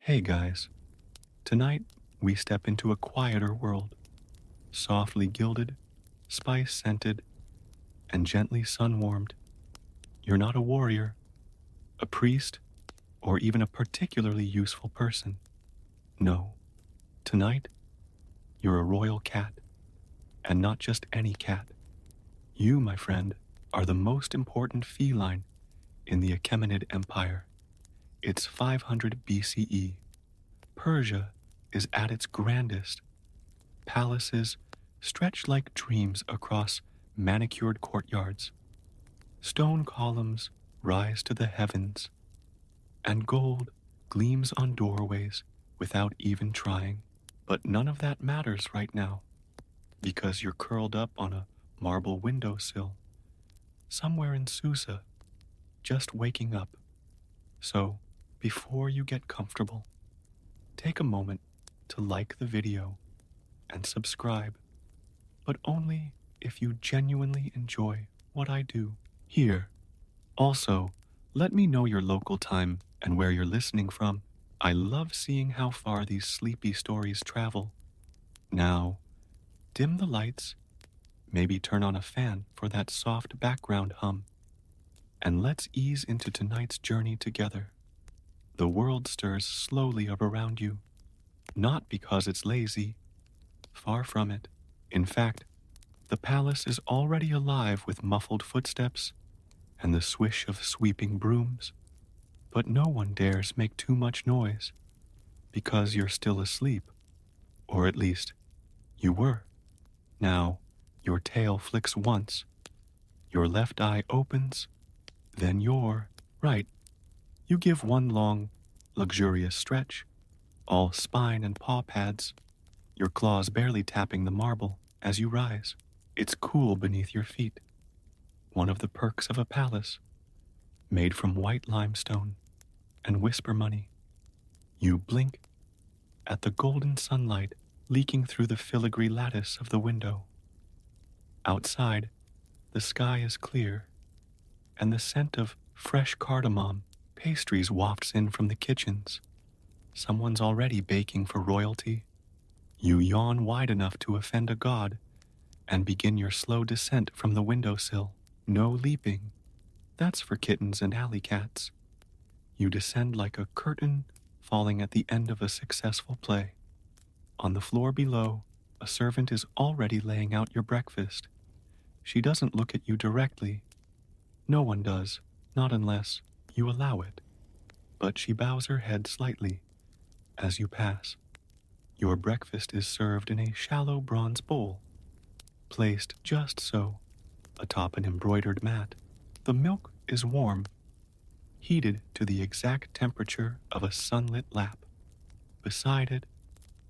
Hey guys, tonight we step into a quieter world, softly gilded, spice scented, and gently sun warmed. You're not a warrior, a priest, or even a particularly useful person. No, tonight you're a royal cat, and not just any cat. You, my friend, are the most important feline in the Achaemenid Empire. It's 500 BCE. Persia is at its grandest. Palaces stretch like dreams across manicured courtyards. Stone columns rise to the heavens, and gold gleams on doorways without even trying. But none of that matters right now, because you're curled up on a marble windowsill, somewhere in Susa, just waking up. So, before you get comfortable, take a moment to like the video and subscribe, but only if you genuinely enjoy what I do here. Also, let me know your local time and where you're listening from. I love seeing how far these sleepy stories travel. Now, dim the lights, maybe turn on a fan for that soft background hum, and let's ease into tonight's journey together. The world stirs slowly up around you, not because it's lazy, far from it. In fact, the palace is already alive with muffled footsteps and the swish of sweeping brooms. But no one dares make too much noise, because you're still asleep, or at least, you were. Now, your tail flicks once, your left eye opens, then right. You give one long, luxurious stretch, all spine and paw pads, your claws barely tapping the marble as you rise. It's cool beneath your feet. One of the perks of a palace, made from white limestone and whisper money. You blink at the golden sunlight leaking through the filigree lattice of the window. Outside, the sky is clear, and the scent of fresh cardamom pastries wafts in from the kitchens. Someone's already baking for royalty. You yawn wide enough to offend a god and begin your slow descent from the windowsill. No leaping. That's for kittens and alley cats. You descend like a curtain falling at the end of a successful play. On the floor below, a servant is already laying out your breakfast. She doesn't look at you directly. No one does, not unless you allow it. But she bows her head slightly as you pass. Your breakfast is served in a shallow bronze bowl, placed just so, atop an embroidered mat. The milk is warm, heated to the exact temperature of a sunlit lap. Beside it,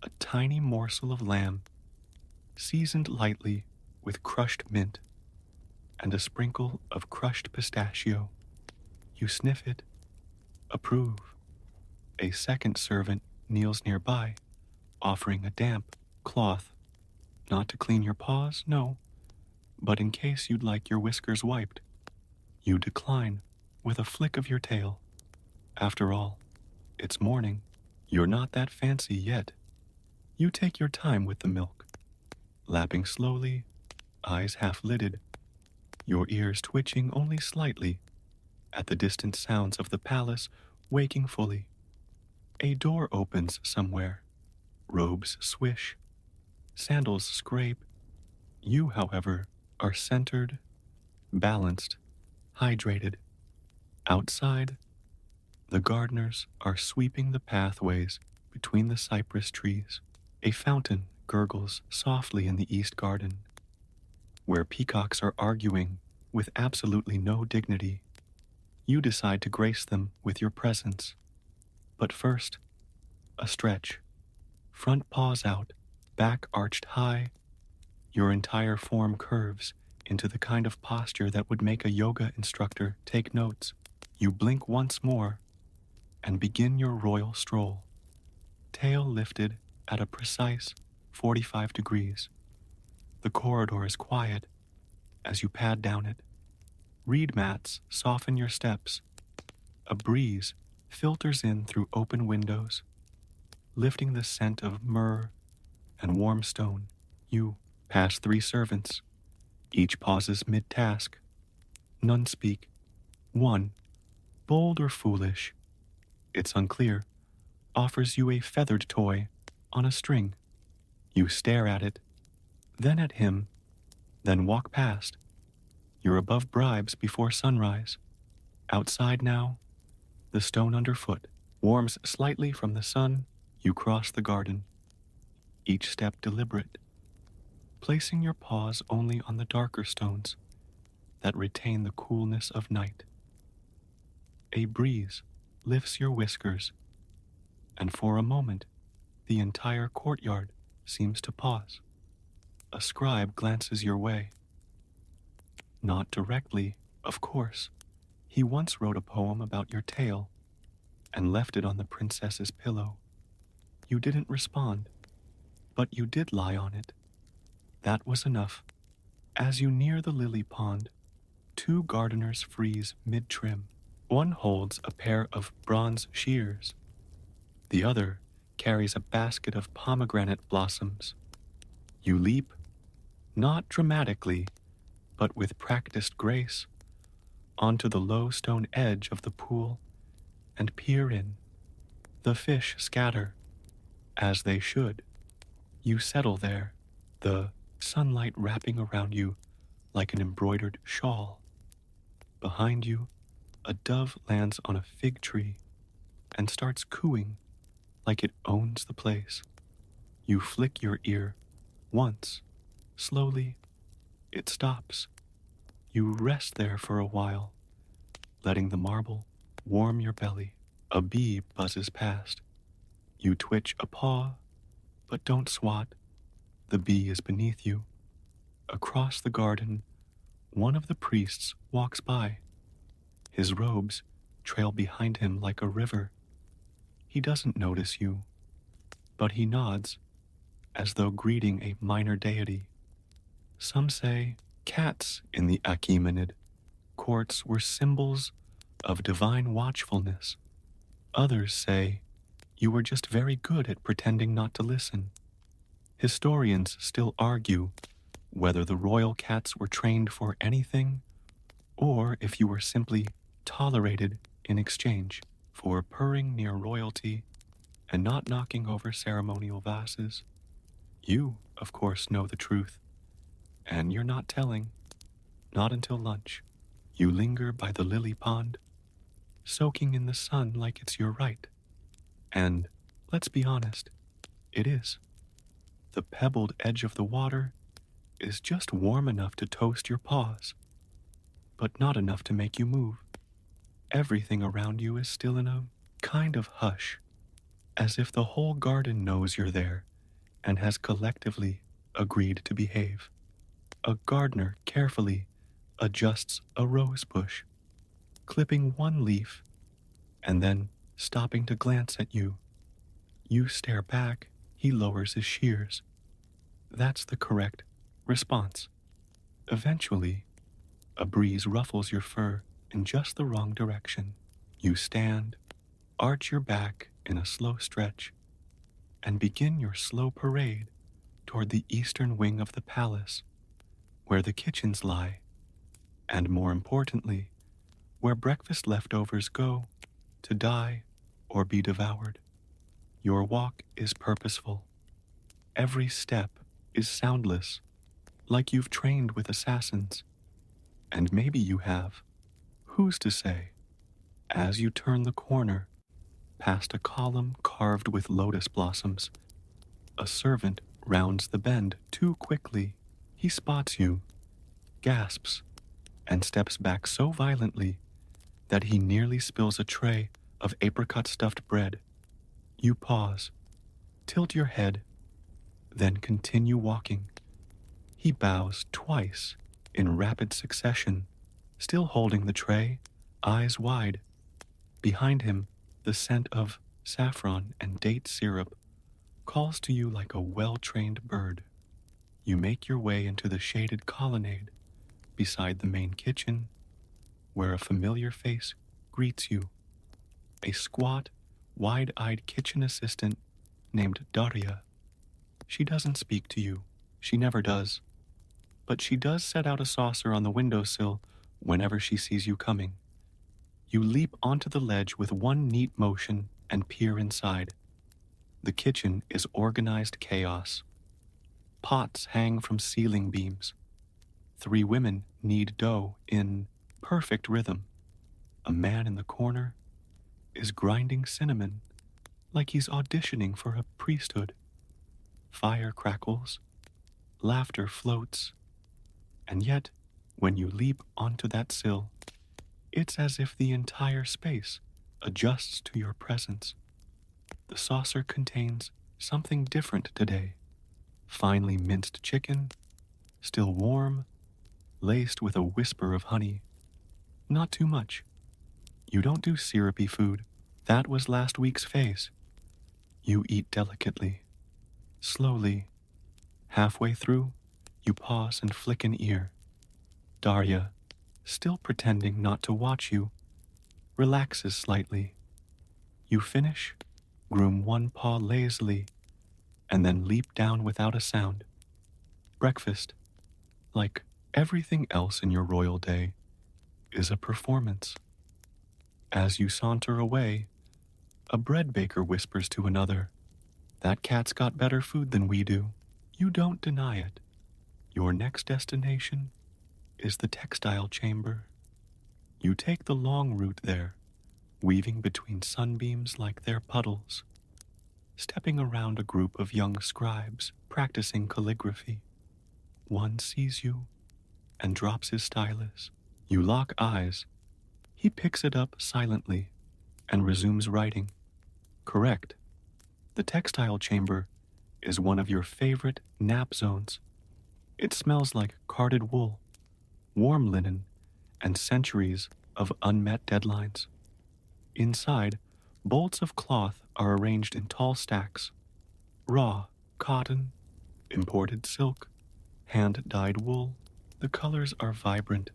a tiny morsel of lamb, seasoned lightly with crushed mint and a sprinkle of crushed pistachio. You sniff it, approve. A second servant kneels nearby, offering a damp cloth, not to clean your paws, no, but in case you'd like your whiskers wiped. You decline with a flick of your tail. After all, it's morning. You're not that fancy yet. You take your time with the milk, lapping slowly, eyes half-lidded, your ears twitching only slightly at the distant sounds of the palace waking fully. A door opens somewhere. Robes swish. Sandals scrape. You, however, are centered, balanced, hydrated. Outside, the gardeners are sweeping the pathways between the cypress trees. A fountain gurgles softly in the east garden, where peacocks are arguing with absolutely no dignity. You decide to grace them with your presence. But first, a stretch. Front paws out, back arched high. Your entire form curves into the kind of posture that would make a yoga instructor take notes. You blink once more and begin your royal stroll, tail lifted at a precise 45 degrees. The corridor is quiet as you pad down it. Reed mats soften your steps. A breeze filters in through open windows, lifting the scent of myrrh and warm stone. You pass 3 servants. Each pauses mid-task. None speak. One, bold or foolish, it's unclear, offers you a feathered toy on a string. You stare at it, then at him, then walk past. You're above bribes before sunrise. Outside now, the stone underfoot warms slightly from the sun. You cross the garden, each step deliberate, placing your paws only on the darker stones that retain the coolness of night. A breeze lifts your whiskers, and for a moment, the entire courtyard seems to pause. A scribe glances your way. Not directly, of course. He once wrote a poem about your tail and left it on the princess's pillow. You didn't respond, but you did lie on it. That was enough. As you near the lily pond, 2 gardeners freeze mid-trim. One holds a pair of bronze shears. The other carries a basket of pomegranate blossoms. You leap, not dramatically, but with practiced grace, onto the low stone edge of the pool and peer in. The fish scatter, as they should. You settle there, the sunlight wrapping around you like an embroidered shawl. Behind you, a dove lands on a fig tree and starts cooing like it owns the place. You flick your ear once. Slowly, it stops. You rest there for a while, letting the marble warm your belly. A bee buzzes past. You twitch a paw, but don't swat. The bee is beneath you. Across the garden, one of the priests walks by. His robes trail behind him like a river. He doesn't notice you, but he nods as though greeting a minor deity. Some say cats in the Achaemenid courts were symbols of divine watchfulness. Others say you were just very good at pretending not to listen. Historians still argue whether the royal cats were trained for anything or if you were simply tolerated in exchange for purring near royalty and not knocking over ceremonial vases. You, of course, know the truth, and you're not telling, not until lunch. You linger by the lily pond, soaking in the sun like it's your right. And, let's be honest, it is. The pebbled edge of the water is just warm enough to toast your paws, but not enough to make you move. Everything around you is still in a kind of hush, as if the whole garden knows you're there and has collectively agreed to behave. A gardener carefully adjusts a rose bush, clipping one leaf and then stopping to glance at you. You stare back, he lowers his shears. That's the correct response. Eventually, a breeze ruffles your fur in just the wrong direction. You stand, arch your back in a slow stretch, and begin your slow parade toward the eastern wing of the palace, where the kitchens lie, and more importantly, where breakfast leftovers go to die or be devoured. Your walk is purposeful. Every step is soundless, like you've trained with assassins. And maybe you have. Who's to say? As you turn the corner, past a column carved with lotus blossoms, a servant rounds the bend too quickly. He spots you, gasps, and steps back so violently that he nearly spills a tray of apricot-stuffed bread. You pause, tilt your head, then continue walking. He bows twice in rapid succession, still holding the tray, eyes wide. Behind him, the scent of saffron and date syrup calls to you like a well-trained bird. You make your way into the shaded colonnade beside the main kitchen, where a familiar face greets you. A squat, wide-eyed kitchen assistant named Daria. She doesn't speak to you. She never does. But she does set out a saucer on the windowsill whenever she sees you coming. You leap onto the ledge with one neat motion and peer inside. The kitchen is organized chaos. Pots hang from ceiling beams. 3 women knead dough in perfect rhythm. A man in the corner is grinding cinnamon like he's auditioning for a priesthood. Fire crackles, laughter floats, and yet, when you leap onto that sill, it's as if the entire space adjusts to your presence. The saucer contains something different today. Finely minced chicken, still warm, laced with a whisper of honey. Not too much. You don't do syrupy food. That was last week's phase. You eat delicately, slowly. Halfway through, you pause and flick an ear. Daria, still pretending not to watch you, relaxes slightly. You finish, groom one paw lazily, and then leap down without a sound. Breakfast, like everything else in your royal day, is a performance. As you saunter away, a bread baker whispers to another, "That cat's got better food than we do." You don't deny it. Your next destination is the textile chamber. You take the long route there, weaving between sunbeams like they're puddles, stepping around a group of young scribes practicing calligraphy. One sees you and drops his stylus. You lock eyes. He picks it up silently and resumes writing. Correct. The textile chamber is one of your favorite nap zones. It smells like carded wool, warm linen, and centuries of unmet deadlines. Inside, bolts of cloth are arranged in tall stacks. Raw, cotton, imported silk, hand-dyed wool. The colors are vibrant,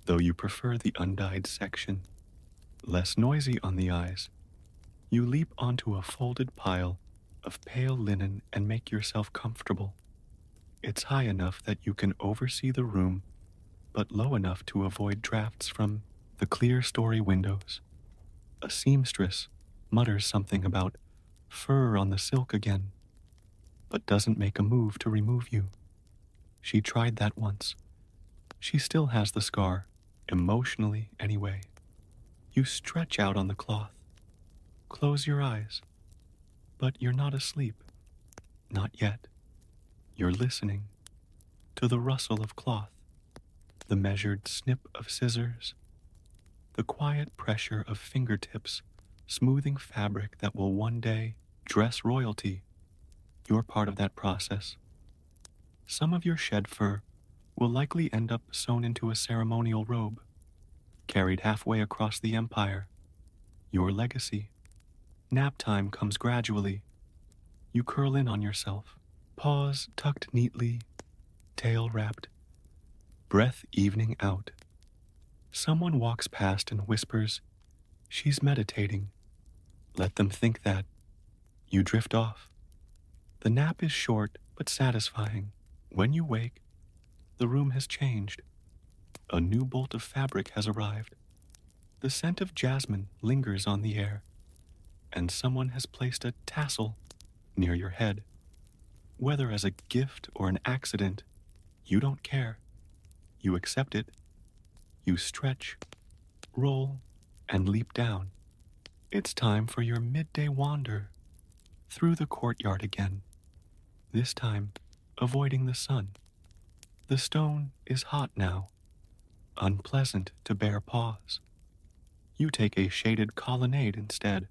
though you prefer the undyed section. Less noisy on the eyes, you leap onto a folded pile of pale linen and make yourself comfortable. It's high enough that you can oversee the room, but low enough to avoid drafts from the clear story windows. A seamstress mutters something about fur on the silk again, but doesn't make a move to remove you. She tried that once. She still has the scar, emotionally anyway. You stretch out on the cloth. Close your eyes. But you're not asleep. Not yet. You're listening to the rustle of cloth, the measured snip of scissors, the quiet pressure of fingertips smoothing fabric that will one day dress royalty. You're part of that process. Some of your shed fur will likely end up sewn into a ceremonial robe, carried halfway across the empire. Your legacy. Nap time comes gradually. You curl in on yourself, paws tucked neatly, tail wrapped, breath evening out. Someone walks past and whispers, "She's meditating." Let them think that. You drift off. The nap is short but satisfying. When you wake, the room has changed. A new bolt of fabric has arrived. The scent of jasmine lingers on the air, and someone has placed a tassel near your head. Whether as a gift or an accident, you don't care. You accept it. You stretch, roll, and leap down. It's time for your midday wander through the courtyard again, this time avoiding the sun. The stone is hot now, unpleasant to bare paws. You take a shaded colonnade instead,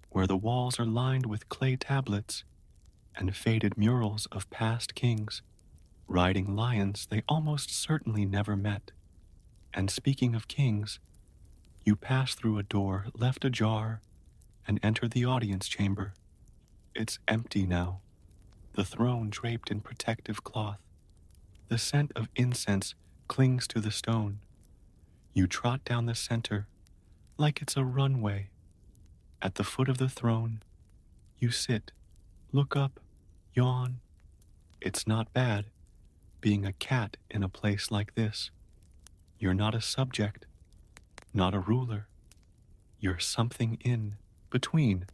where the walls are lined with clay tablets and faded murals of past kings, riding lions they almost certainly never met. And speaking of kings, you pass through a door left ajar and enter the audience chamber. It's empty now, the throne draped in protective cloth. The scent of incense clings to the stone. You trot down the center like it's a runway. At the foot of the throne, you sit, Look up, yawn. It's not bad being a cat in a place like this. You're not a subject, not a ruler. You're something in between,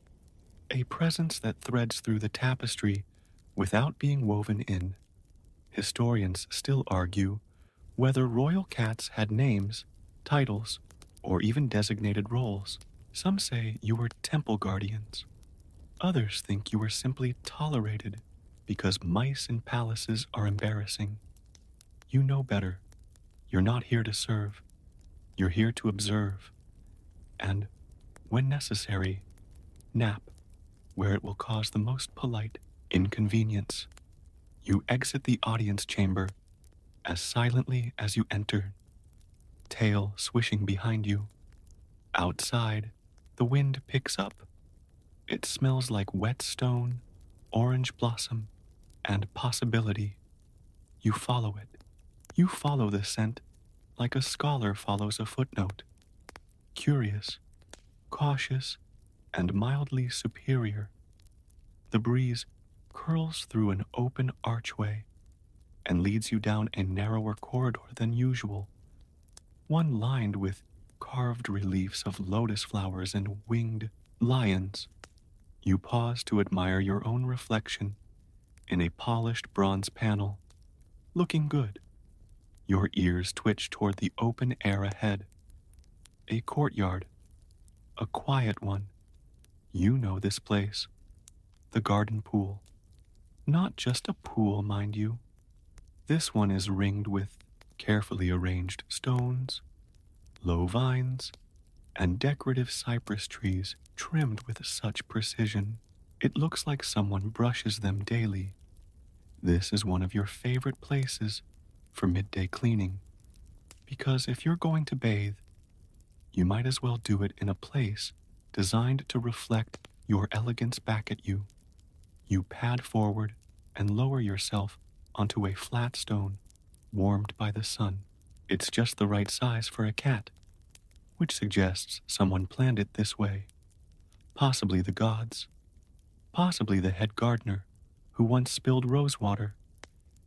a presence that threads through the tapestry without being woven in. Historians still argue whether royal cats had names, titles, or even designated roles. Some say you were temple guardians. Others think you were simply tolerated because mice in palaces are embarrassing. You know better. You're not here to serve. You're here to observe. And, when necessary, nap where it will cause the most polite inconvenience. You exit the audience chamber as silently as you enter, tail swishing behind you. Outside, the wind picks up. It smells like wet stone, orange blossom, and possibility. You follow it. You follow the scent like a scholar follows a footnote. Curious, cautious, and mildly superior. The breeze curls through an open archway and leads you down a narrower corridor than usual, one lined with carved reliefs of lotus flowers and winged lions. You pause to admire your own reflection in a polished bronze panel, looking good. Your ears twitch toward the open air ahead. A courtyard, a quiet one. You know this place. The garden pool. Not just a pool, mind you. This one is ringed with carefully arranged stones, low vines, and decorative cypress trees trimmed with such precision. It looks like someone brushes them daily. This is one of your favorite places for midday cleaning, because if you're going to bathe, you might as well do it in a place designed to reflect your elegance back at you. You pad forward and lower yourself onto a flat stone, warmed by the sun. It's just the right size for a cat, which suggests someone planned it this way. Possibly the gods. Possibly the head gardener, who once spilled rose water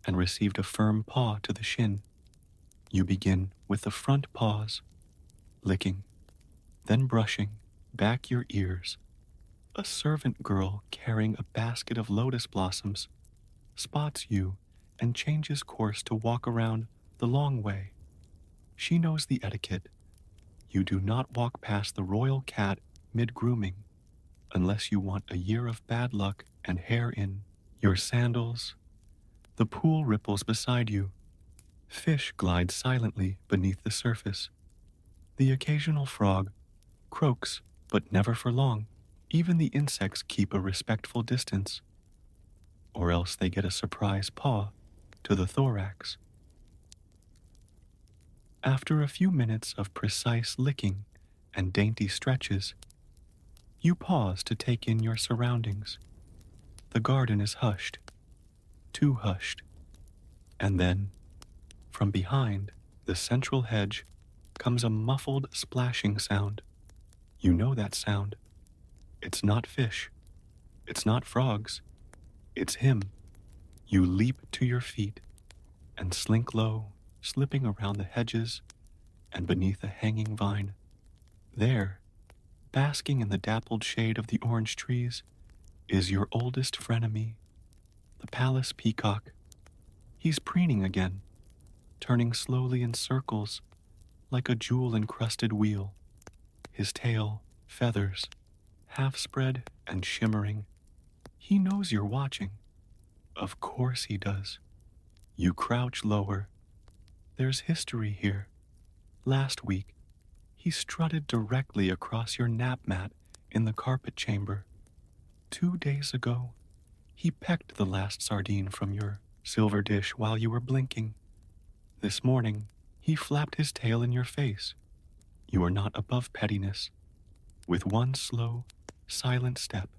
and received a firm paw to the shin. You begin with the front paws, licking, then brushing back your ears. A servant girl carrying a basket of lotus blossoms spots you and changes course to walk around the long way. She knows the etiquette. You do not walk past the royal cat mid-grooming unless you want a year of bad luck and hair in your sandals. The pool ripples beside you. Fish glide silently beneath the surface. The occasional frog croaks, but never for long. Even the insects keep a respectful distance, or else they get a surprise paw to the thorax. After a few minutes of precise licking and dainty stretches, you pause to take in your surroundings. The garden is hushed, too hushed, and then, from behind the central hedge, comes a muffled splashing sound. You know that sound. It's not fish. It's not frogs. It's him. You leap to your feet and slink low, slipping around the hedges and beneath a hanging vine. There, basking in the dappled shade of the orange trees, is your oldest frenemy, the palace peacock. He's preening again, turning slowly in circles like a jewel-encrusted wheel. His tail, feathers, half spread and shimmering. He knows you're watching. Of course he does. You crouch lower. There's history here. Last week, he strutted directly across your nap mat in the carpet chamber. 2 days ago, he pecked the last sardine from your silver dish while you were blinking. This morning, he flapped his tail in your face. You are not above pettiness. With one slow, silent step,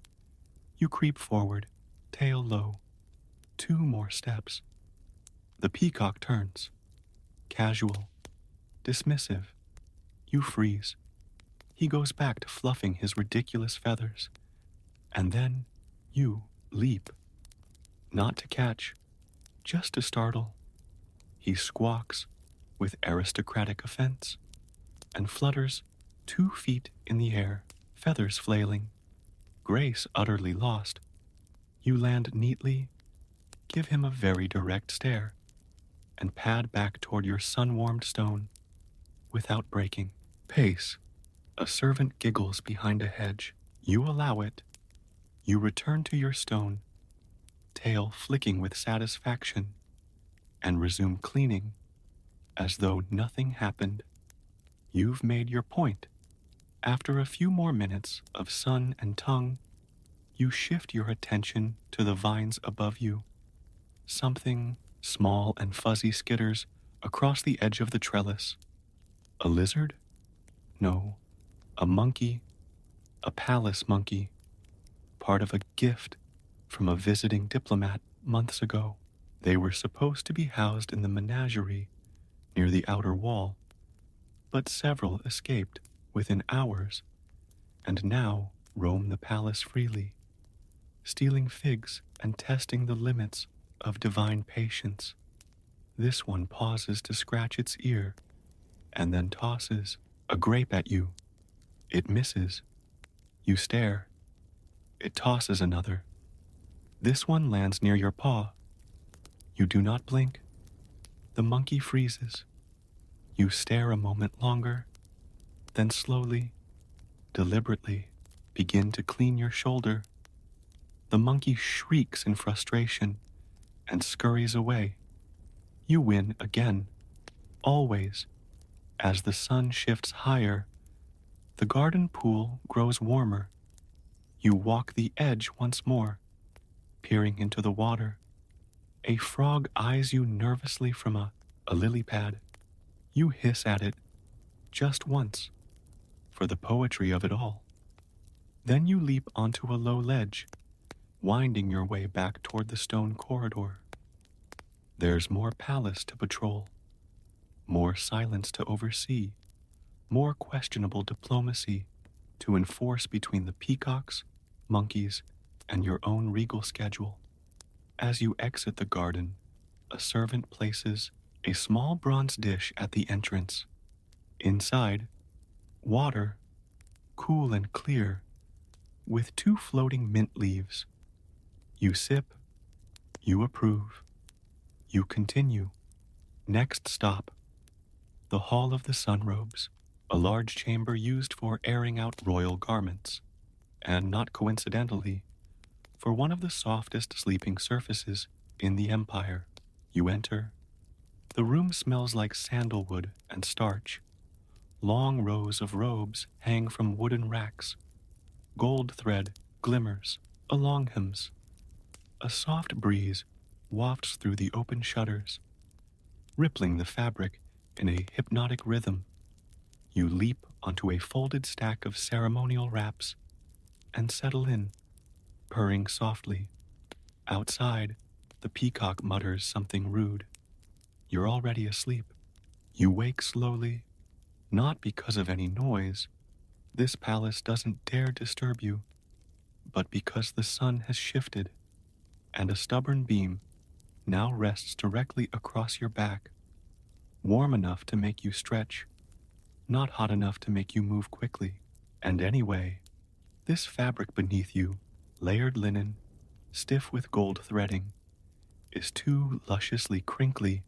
you creep forward, tail low. 2 more steps. The peacock turns. Casual, dismissive. You freeze. He goes back to fluffing his ridiculous feathers. And then you leap, not to catch, just to startle. He squawks with aristocratic offense and flutters 2 feet in the air, feathers flailing, grace utterly lost. You land neatly, give him a very direct stare, and pad back toward your sun-warmed stone without breaking pace. A servant giggles behind a hedge. You allow it. You return to your stone, tail flicking with satisfaction, and resume cleaning as though nothing happened. You've made your point. After a few more minutes of sun and tongue, you shift your attention to the vines above you. Something small and fuzzy skitters across the edge of the trellis. A lizard? No, a monkey, a palace monkey, part of a gift from a visiting diplomat months ago. They were supposed to be housed in the menagerie near the outer wall, but several escaped within hours and now roam the palace freely, stealing figs and testing the limits of divine patience. This one pauses to scratch its ear and then tosses a grape at you. It misses. You stare. It tosses another. This one lands near your paw. You do not blink. The monkey freezes. You stare a moment longer, then slowly, deliberately, begin to clean your shoulder. The monkey shrieks in frustration and scurries away. You win again, always. As the sun shifts higher, the garden pool grows warmer. You walk the edge once more, peering into the water. A frog eyes you nervously from a lily pad. You hiss at it, just once, for the poetry of it all. Then you leap onto a low ledge, winding your way back toward the stone corridor. There's more palace to patrol, more silence to oversee, more questionable diplomacy to enforce between the peacocks, monkeys, and your own regal schedule. As you exit the garden, a servant places a small bronze dish at the entrance. Inside, water, cool and clear, with 2 floating mint leaves. You sip, you approve, you continue. Next stop, the Hall of the Sunrobes, a large chamber used for airing out royal garments, and not coincidentally, for one of the softest sleeping surfaces in the empire. You enter. The room smells like sandalwood and starch. Long rows of robes hang from wooden racks. Gold thread glimmers along hems. A soft breeze wafts through the open shutters, rippling the fabric in a hypnotic rhythm. You leap onto a folded stack of ceremonial wraps and settle in, purring softly. Outside, the peacock mutters something rude. You're already asleep. You wake slowly, not because of any noise. This palace doesn't dare disturb you, but because the sun has shifted, and a stubborn beam now rests directly across your back, warm enough to make you stretch, not hot enough to make you move quickly. And anyway, this fabric beneath you, layered linen, stiff with gold threading, is too lusciously crinkly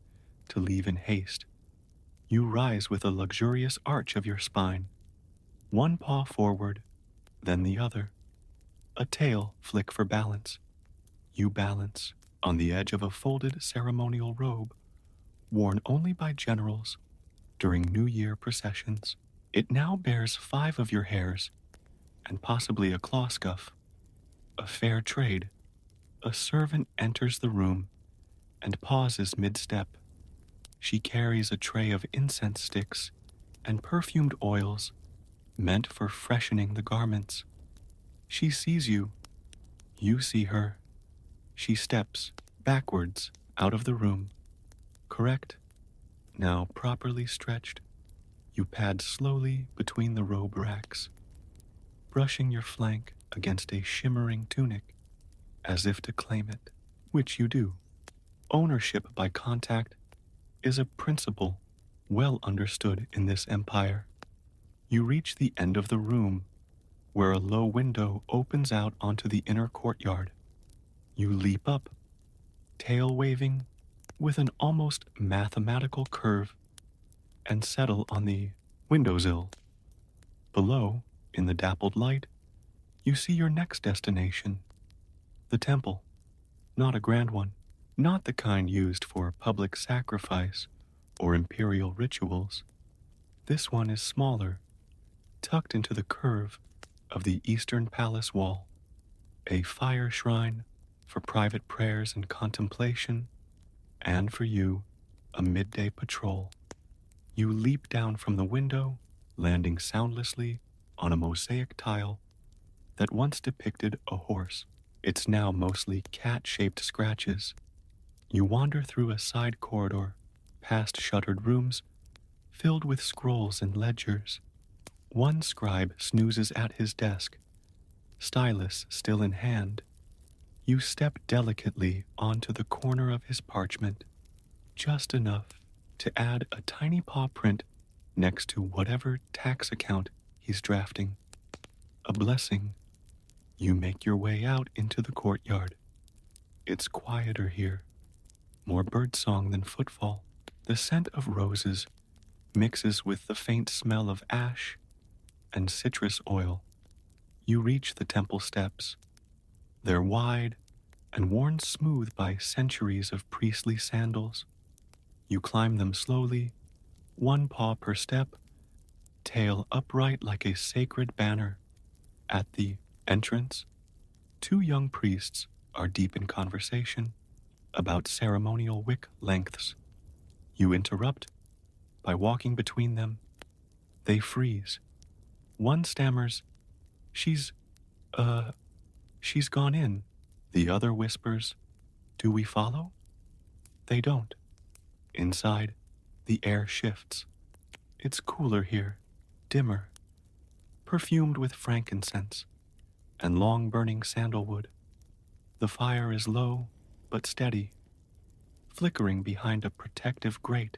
to leave in haste. You rise with a luxurious arch of your spine, one paw forward, then the other, a tail flick for balance. You balance on the edge of a folded ceremonial robe worn only by generals during New Year processions. It now bears 5 of your hairs and possibly a claw scuff. A fair trade. A servant enters the room and pauses mid-step. She carries a tray of incense sticks and perfumed oils meant for freshening the garments. She sees you. You see her. She steps backwards out of the room. Correct. Now properly stretched, you pad slowly between the robe racks, brushing your flank against a shimmering tunic, as if to claim it, which you do. Ownership by contact is a principle well understood in this empire. You reach the end of the room, where a low window opens out onto the inner courtyard. You leap up, tail waving, with an almost mathematical curve, and settle on the windowsill. Below, in the dappled light, you see your next destination, the temple. Not a grand one, not the kind used for public sacrifice or imperial rituals. This one is smaller, tucked into the curve of the eastern palace wall, a fire shrine for private prayers and contemplation, and for you, a midday patrol. You leap down from the window, landing soundlessly on a mosaic tile that once depicted a horse. It's now mostly cat-shaped scratches. You wander through a side corridor, past shuttered rooms filled with scrolls and ledgers. One scribe snoozes at his desk, stylus still in hand. You step delicately onto the corner of his parchment, just enough to add a tiny paw print next to whatever tax account he's drafting. A blessing. You make your way out into the courtyard. It's quieter here, more birdsong than footfall. The scent of roses mixes with the faint smell of ash and citrus oil. You reach the temple steps. They're wide and worn smooth by centuries of priestly sandals. You climb them slowly, one paw per step, tail upright like a sacred banner. At the entrance, two young priests are deep in conversation about ceremonial wick lengths. You interrupt by walking between them. They freeze. One stammers, she's gone in. The other whispers, do we follow? They don't. Inside, the air shifts. It's cooler here, dimmer, perfumed with frankincense and long-burning sandalwood. The fire is low but steady, flickering behind a protective grate,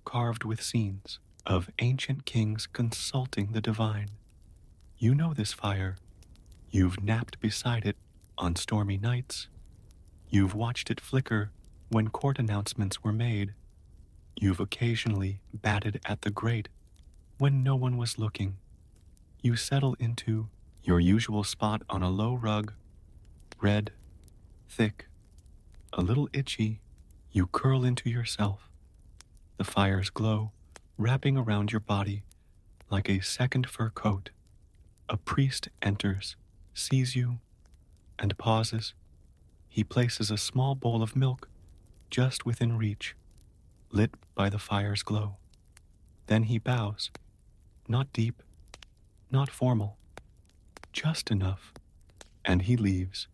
carved with scenes of ancient kings consulting the divine. You know this fire. You've napped beside it on stormy nights. You've watched it flicker when court announcements were made. You've occasionally batted at the grate when no one was looking. You settle into your usual spot on a low rug, red, thick, a little itchy. You curl into yourself. The fire's glow wrapping around your body like a second fur coat. A priest enters, sees you, and pauses. He places a small bowl of milk just within reach, lit by the fire's glow. Then he bows, not deep, not formal, just enough, and he leaves.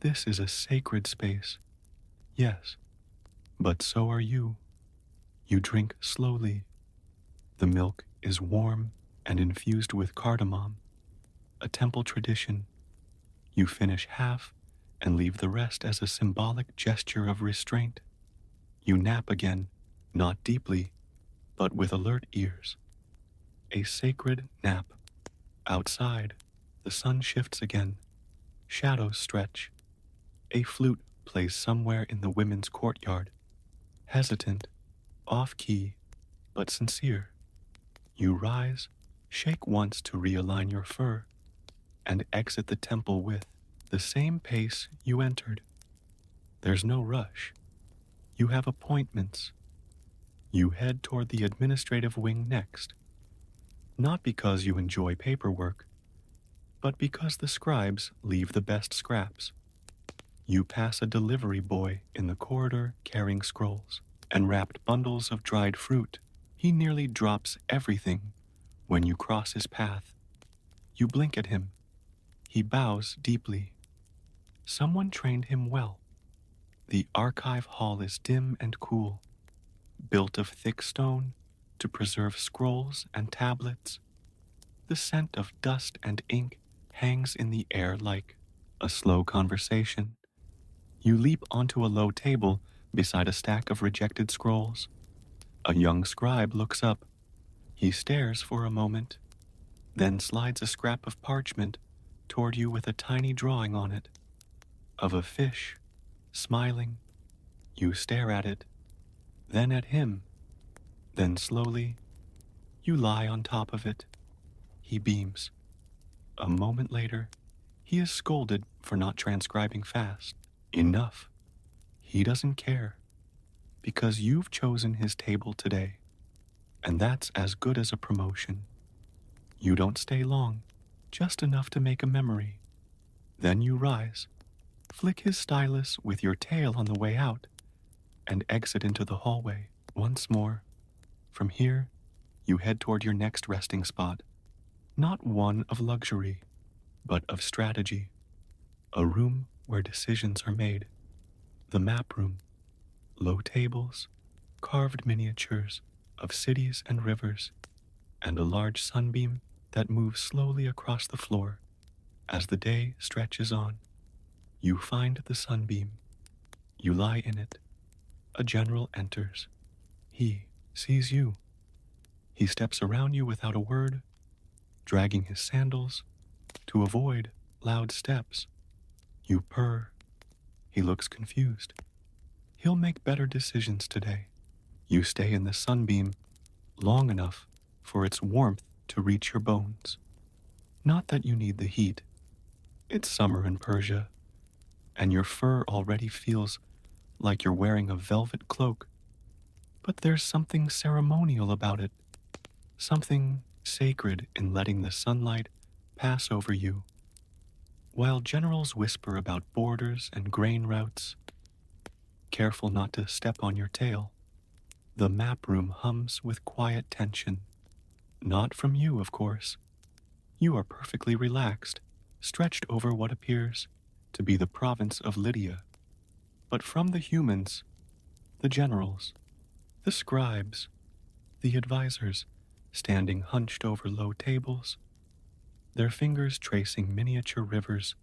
This is a sacred space, yes, but so are you. You drink slowly. The milk is warm and infused with cardamom, a temple tradition. You finish half and leave the rest as a symbolic gesture of restraint. You nap again, not deeply, but with alert ears. A sacred nap. Outside, the sun shifts again. Shadows stretch. A flute plays somewhere in the women's courtyard. Hesitant, off-key, but sincere. You rise, shake once to realign your fur, and exit the temple with the same pace you entered. There's no rush. You have appointments. You head toward the administrative wing next, not because you enjoy paperwork, but because the scribes leave the best scraps. You pass a delivery boy in the corridor carrying scrolls and wrapped bundles of dried fruit. He nearly drops everything when you cross his path. You blink at him. He bows deeply. Someone trained him well. The archive hall is dim and cool, built of thick stone to preserve scrolls and tablets. The scent of dust and ink hangs in the air like A slow conversation. You leap onto a low table beside a stack of rejected scrolls. A young scribe looks up. He stares for a moment, then slides a scrap of parchment toward you with a tiny drawing on it of a fish, smiling. You stare at it, then at him, then slowly you lie on top of it. He beams. A moment later, he is scolded for not transcribing fast. Enough. He doesn't care, because you've chosen his table today, and that's as good as a promotion. You don't stay long, just enough to make a memory. Then you rise, flick his stylus with your tail on the way out, and exit into the hallway once more. From here, you head toward your next resting spot, not one of luxury, but of strategy. A room where decisions are made. The map room. Low tables, carved miniatures of cities and rivers, and a large sunbeam that moves slowly across the floor as the day stretches on. You find the sunbeam. You lie in it. A general enters. He sees you. He steps around you without a word, dragging his sandals to avoid loud steps. You purr. He looks confused. He'll make better decisions today. You stay in the sunbeam long enough for its warmth to reach your bones. Not that you need the heat. It's summer in Persia, and your fur already feels like you're wearing a velvet cloak. But there's something ceremonial about it, something sacred in letting the sunlight pass over you. While generals whisper about borders and grain routes, careful not to step on your tail, the map room hums with quiet tension. Not from you, of course. You are perfectly relaxed, stretched over what appears to be the province of Lydia. But from the humans, the generals, the scribes, the advisors, standing hunched over low tables, their fingers tracing miniature rivers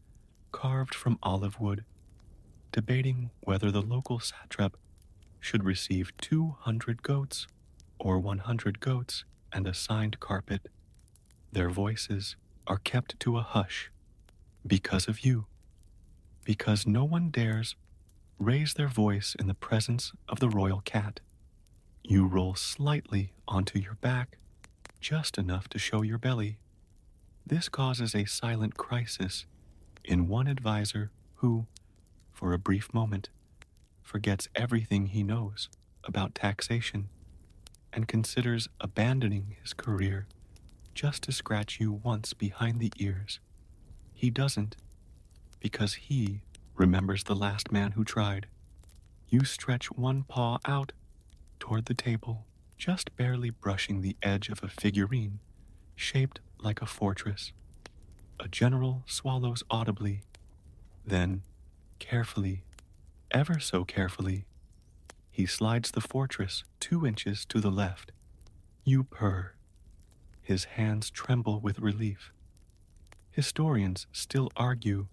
carved from olive wood, debating whether the local satrap should receive 200 goats or 100 goats and a signed carpet. Their voices are kept to a hush because of you, because no one dares raise their voice in the presence of the royal cat. You roll slightly onto your back, just enough to show your belly. This causes a silent crisis in one advisor who, for a brief moment, forgets everything he knows about taxation and considers abandoning his career just to scratch you once behind the ears. He doesn't, because he remembers the last man who tried. You stretch one paw out toward the table, just barely brushing the edge of a figurine shaped like a fortress. A general swallows audibly, then, carefully, ever so carefully, he slides the fortress 2 inches to the left. You purr. His hands tremble with relief. Historians still argue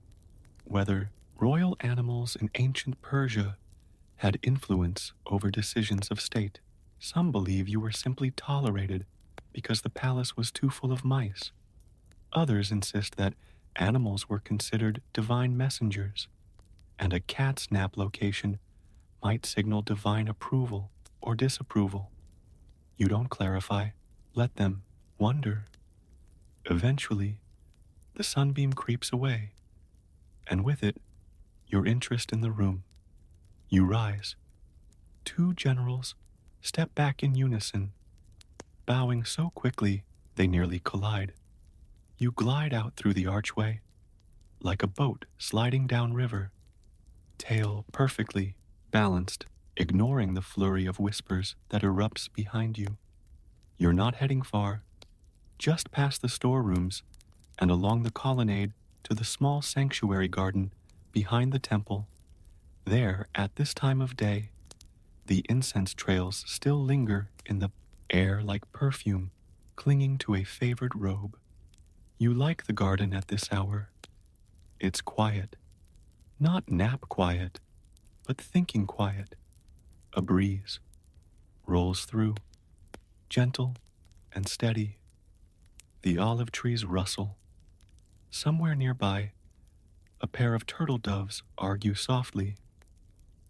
whether royal animals in ancient Persia had influence over decisions of state. Some believe you were simply tolerated because the palace was too full of mice. Others insist that animals were considered divine messengers, and a cat's nap location might signal divine approval or disapproval. You don't clarify. Let them wonder. Eventually, the sunbeam creeps away, and with it, your interest in the room. You rise. 2 generals step back in unison, bowing so quickly they nearly collide. You glide out through the archway, like a boat sliding downriver, tail perfectly balanced, ignoring the flurry of whispers that erupts behind you. You're not heading far, just past the storerooms and along the colonnade to the small sanctuary garden behind the temple. There, at this time of day, the incense trails still linger in the air like perfume, clinging to a favored robe. You like the garden at this hour. It's quiet, not nap quiet, but thinking quiet. A breeze rolls through, gentle and steady. The olive trees rustle. Somewhere nearby, a pair of turtle doves argue softly,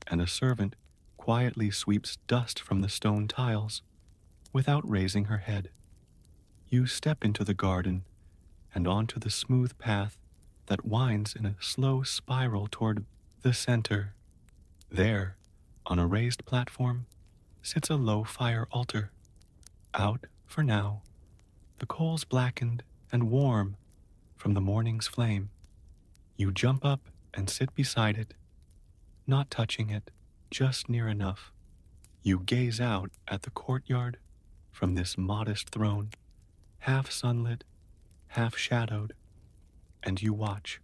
and a servant quietly sweeps dust from the stone tiles without raising her head. You step into the garden and onto the smooth path that winds in a slow spiral toward the center. There, on a raised platform, sits a low fire altar. Out, for now, the coals blackened and warm from the morning's flame. You jump up and sit beside it, not touching it, just near enough. You gaze out at the courtyard from this modest throne, half sunlit, half shadowed, and you watch.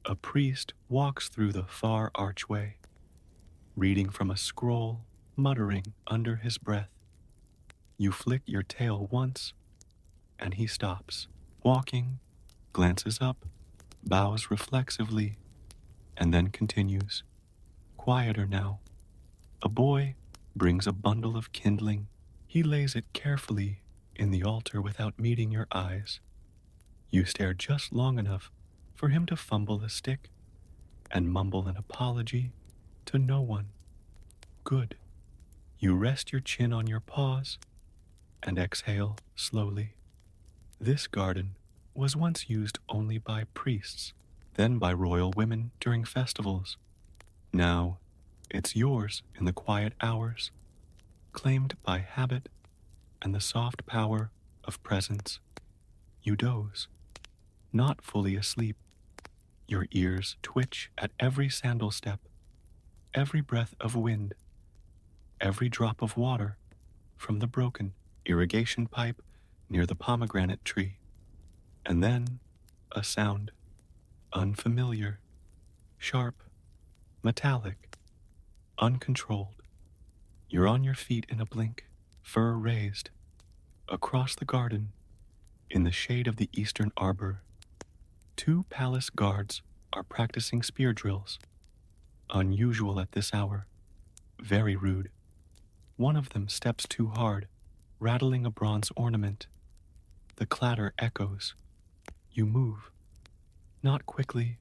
A priest walks through the far archway, reading from a scroll, muttering under his breath. You flick your tail once, and he stops, walking, glances up, bows reflexively, and then continues. Quieter now. A boy brings a bundle of kindling. He lays it carefully in the altar without meeting your eyes. You stare just long enough for him to fumble a stick and mumble an apology to no one. Good. You rest your chin on your paws and exhale slowly. This garden was once used only by priests, then by royal women during festivals. Now, it's yours in the quiet hours, claimed by habit and the soft power of presence. You doze, not fully asleep. Your ears twitch at every sandal step, every breath of wind, every drop of water from the broken irrigation pipe near the pomegranate tree. And then a sound, unfamiliar, sharp, metallic, uncontrolled. You're on your feet in a blink, fur raised. Across the garden, in the shade of the eastern arbor, 2 palace guards are practicing spear drills. Unusual at this hour, very rude. One of them steps too hard, rattling a bronze ornament. The clatter echoes. You move. Not quickly,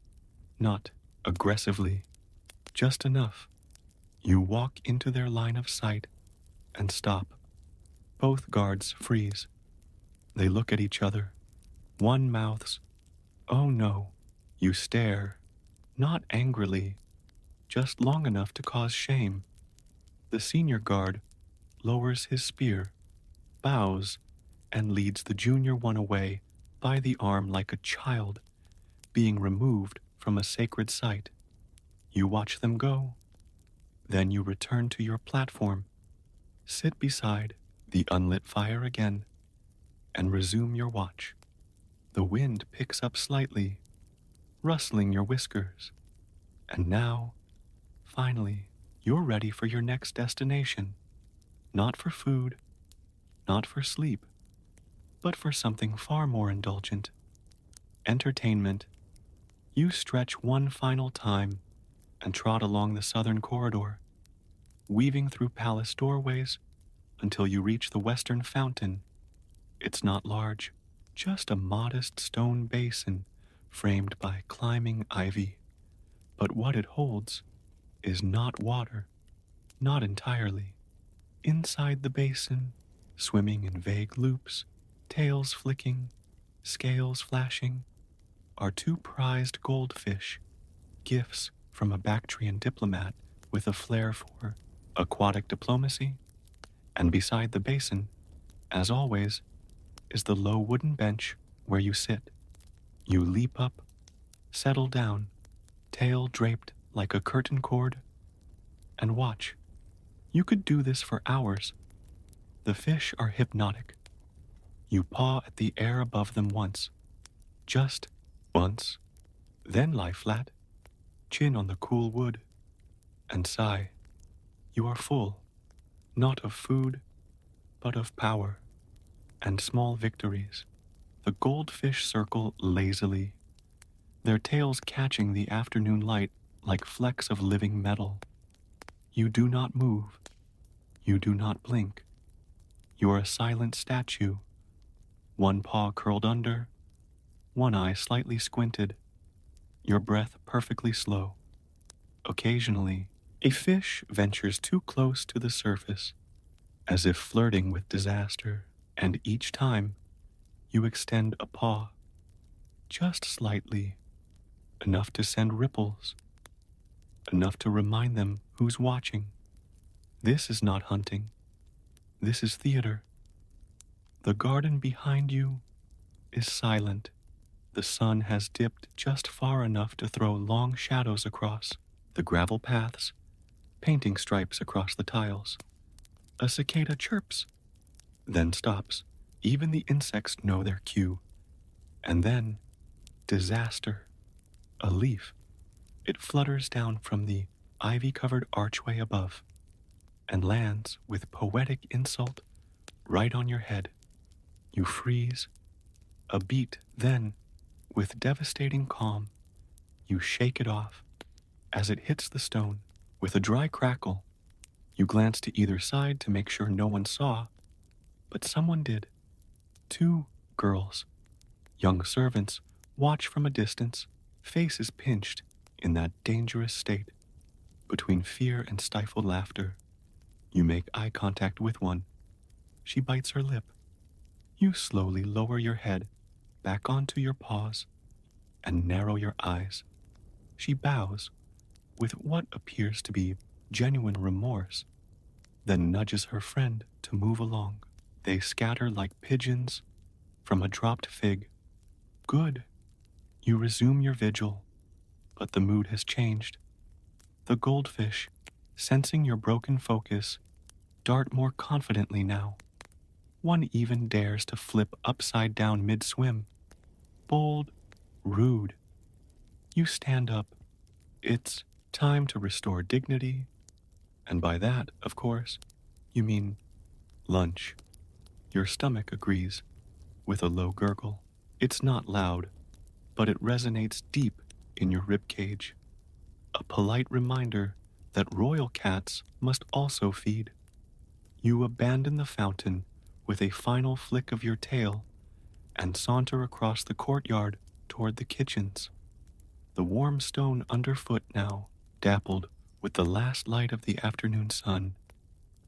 not aggressively, just enough. You walk into their line of sight and stop. Both guards freeze. They look at each other. One mouths, "Oh no." You stare, not angrily, just long enough to cause shame. The senior guard lowers his spear, bows, and leads the junior one away by the arm like a child being removed from a sacred site. You watch them go. Then you return to your platform, sit beside the unlit fire again, and resume your watch. The wind picks up slightly, rustling your whiskers. And now, finally, you're ready for your next destination. Not for food, not for sleep, but for something far more indulgent. Entertainment. You stretch one final time and trot along the southern corridor, weaving through palace doorways until you reach the western fountain. It's not large, just a modest stone basin framed by climbing ivy. But what it holds is not water, not entirely. Inside the basin, swimming in vague loops, tails flicking, scales flashing, are 2 prized goldfish, gifts from a Bactrian diplomat with a flair for aquatic diplomacy. And beside the basin, as always, is the low wooden bench where you sit. You leap up, settle down, tail draped like a curtain cord, and watch. You could do this for hours. The fish are hypnotic. You paw at the air above them once, just once, then lie flat, chin on the cool wood, and sigh. You are full, not of food, but of power and small victories. The goldfish circle lazily. their tails catching the afternoon light like flecks of living metal. You do not move. You do not blink. You're a silent statue, one paw curled under, one eye slightly squinted, your breath perfectly slow. Occasionally, a fish ventures too close to the surface, as if flirting with disaster, and each time you extend a paw, just slightly, enough to send ripples, enough to remind them who's watching. This is not hunting. This is theater. The garden behind you is silent. The sun has dipped just far enough to throw long shadows across the gravel paths, painting stripes across the tiles. A cicada chirps, then stops. Even the insects know their cue. And then, disaster. A leaf. It flutters down from the ivy-covered archway above and lands with poetic insult right on your head. You freeze. A beat, then, with devastating calm, you shake it off. As it hits the stone, with a dry crackle, you glance to either side to make sure no one saw, but someone did. 2 girls, young servants, watch from a distance, faces pinched in that dangerous state. Between fear and stifled laughter, you make eye contact with one. She bites her lip. You slowly lower your head back onto your paws and narrow your eyes. She bows with what appears to be genuine remorse, then nudges her friend to move along. They scatter like pigeons from a dropped fig. Good. You resume your vigil, but the mood has changed. The goldfish, sensing your broken focus, dart more confidently now. One even dares to flip upside down mid-swim. Bold, rude. You stand up. It's time to restore dignity, and by that, of course, you mean lunch. Your stomach agrees, with a low gurgle. It's not loud, but it resonates deep in your rib cage. A polite reminder that royal cats must also feed. You abandon the fountain with a final flick of your tail and saunter across the courtyard toward the kitchens. The warm stone underfoot now, dappled with the last light of the afternoon sun.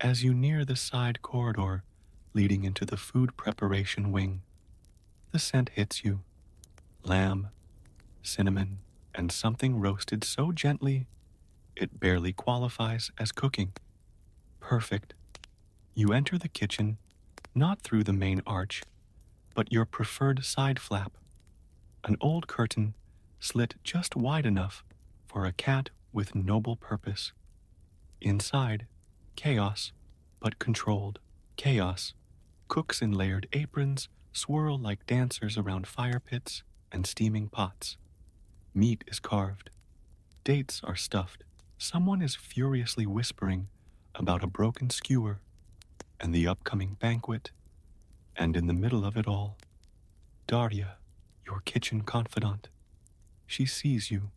As you near the side corridor leading into the food preparation wing, the scent hits you. Lamb, cinnamon, and something roasted so gently it barely qualifies as cooking. Perfect. You enter the kitchen, not through the main arch, but your preferred side flap, an old curtain slit just wide enough for a cat with noble purpose. Inside, chaos, but controlled. Chaos. Cooks in layered aprons swirl like dancers around fire pits and steaming pots. Meat is carved. Dates are stuffed. Someone is furiously whispering about a broken skewer and the upcoming banquet. And in the middle of it all, Daria, your kitchen confidant. She sees you,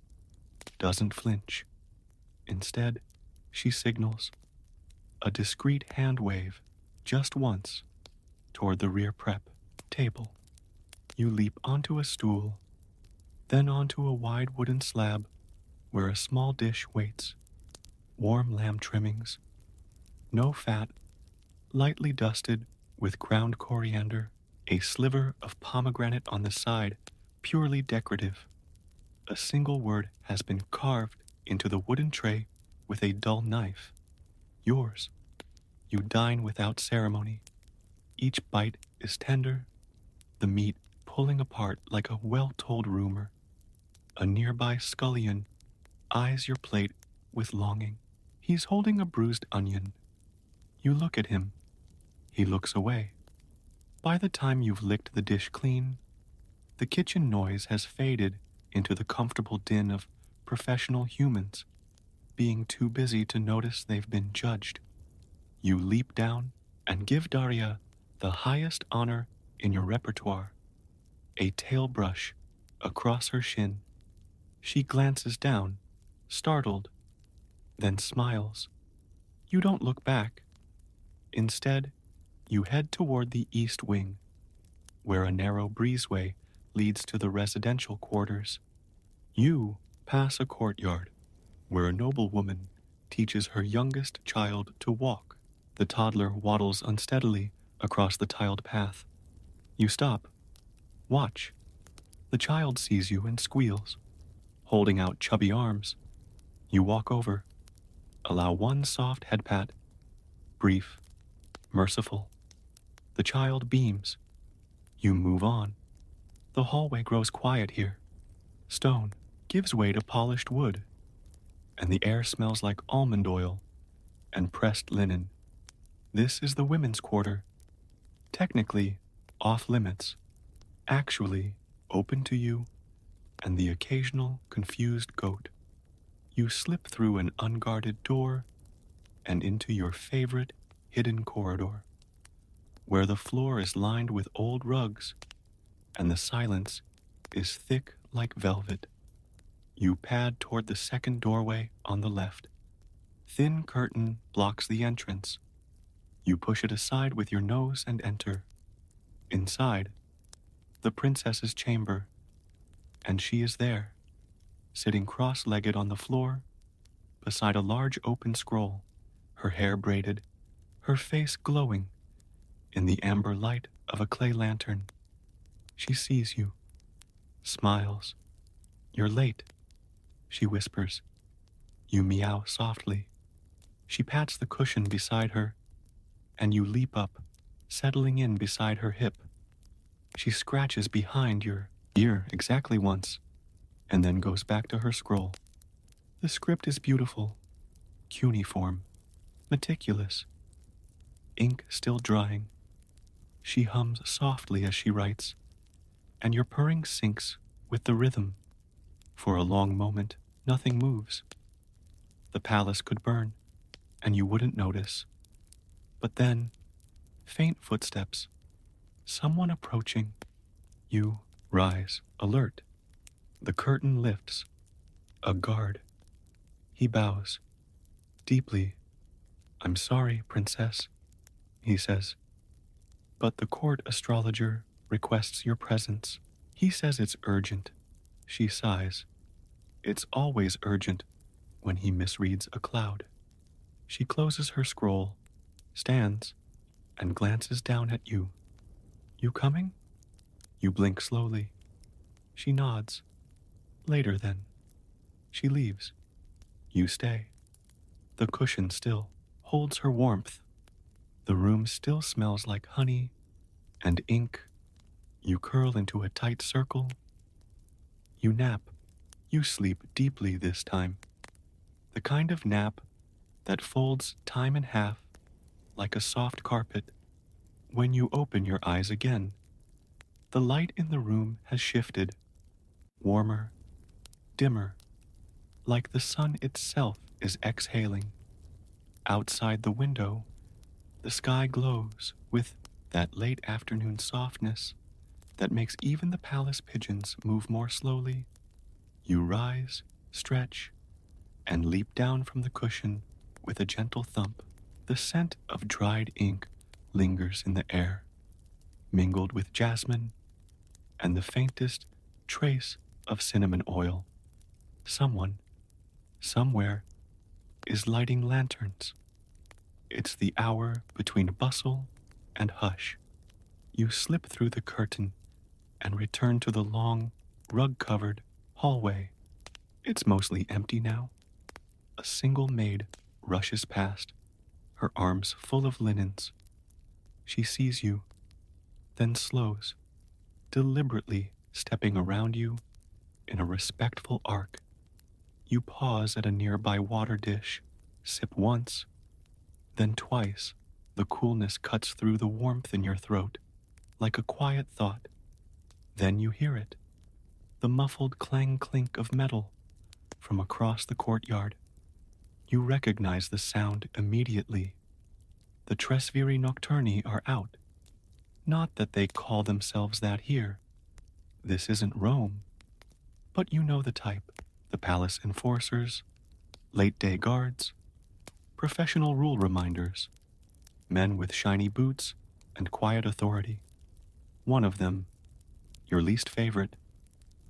doesn't flinch. Instead, she signals a discreet hand wave, just once, toward the rear prep table. You leap onto a stool, then onto a wide wooden slab where a small dish waits. Warm lamb trimmings, no fat, lightly dusted with ground coriander, a sliver of pomegranate on the side, purely decorative. A single word has been carved into the wooden tray with a dull knife. Yours. You dine without ceremony. Each bite is tender, the meat pulling apart like a well-told rumor. A nearby scullion eyes your plate with longing. He's holding a bruised onion. You look at him. He looks away. By the time you've licked the dish clean, the kitchen noise has faded into the comfortable din of professional humans, being too busy to notice they've been judged. You leap down and give Daria the highest honor in your repertoire, a tail brush across her shin. She glances down, startled, then smiles. You don't look back. Instead, you head toward the east wing, where a narrow breezeway leads to the residential quarters. You pass a courtyard where a noblewoman teaches her youngest child to walk. The toddler waddles unsteadily across the tiled path. You stop. Watch. The child sees you and squeals, holding out chubby arms. You walk over. Allow one soft head pat. Brief, merciful. The child beams. You move on. The hallway grows quiet here. Stone gives way to polished wood, and the air smells like almond oil and pressed linen. This is the women's quarter. Technically, off limits. Actually, open to you and the occasional confused goat. You slip through an unguarded door and into your favorite hidden corridor, where the floor is lined with old rugs and the silence is thick like velvet. You pad toward the second doorway on the left. Thin curtain blocks the entrance. You push it aside with your nose and enter. Inside, the princess's chamber, and she is there, sitting cross-legged on the floor beside a large open scroll, her hair braided, her face glowing in the amber light of a clay lantern. She sees you, smiles. You're late, she whispers. You meow softly. She pats the cushion beside her, and you leap up, settling in beside her hip. She scratches behind your ear exactly once, and then goes back to her scroll. The script is beautiful, cuneiform, meticulous. Ink still drying. She hums softly as she writes, and your purring syncs with the rhythm. For a long moment, nothing moves. The palace could burn, and you wouldn't notice. But then, faint footsteps, someone approaching. You rise, alert. The curtain lifts. A guard. He bows, deeply. I'm sorry, princess, he says. But the court astrologer requests your presence. He says it's urgent. She sighs. It's always urgent when he misreads a cloud. She closes her scroll, stands, and glances down at you. You coming? You blink slowly. She nods. Later then. She leaves. You stay. The cushion still holds her warmth. The room still smells like honey and ink. You curl into a tight circle. You nap. You sleep deeply this time. The kind of nap that folds time in half like a soft carpet. When you open your eyes again, the light in the room has shifted. Warmer, dimmer, like the sun itself is exhaling. Outside the window, the sky glows with that late afternoon softness that makes even the palace pigeons move more slowly. You rise, stretch, and leap down from the cushion with a gentle thump. The scent of dried ink lingers in the air, mingled with jasmine and the faintest trace of cinnamon oil. Someone, somewhere, is lighting lanterns. It's the hour between bustle and hush. You slip through the curtain and return to the long, rug-covered hallway. It's mostly empty now. A single maid rushes past, her arms full of linens. She sees you, then slows, deliberately stepping around you in a respectful arc. You pause at a nearby water dish, sip once, then twice. The coolness cuts through the warmth in your throat, like a quiet thought. Then you hear it, the muffled clang-clink of metal from across the courtyard. You recognize the sound immediately. The Tresviri Nocturni are out. Not that they call themselves that here. This isn't Rome. But you know the type. the palace enforcers, late-day guards, professional rule reminders, men with shiny boots and quiet authority. One of them, your least favorite,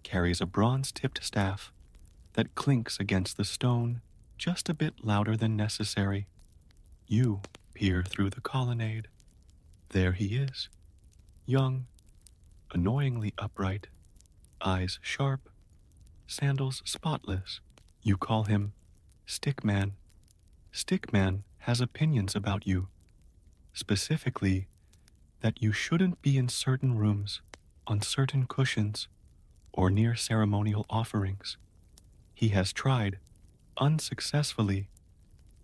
carries a bronze-tipped staff that clinks against the stone just a bit louder than necessary. You peer through the colonnade. There he is, young, annoyingly upright, eyes sharp, sandals spotless. You call him Stickman. Stickman has opinions about you, specifically that you shouldn't be in certain rooms, on certain cushions, or near ceremonial offerings. He has tried, unsuccessfully,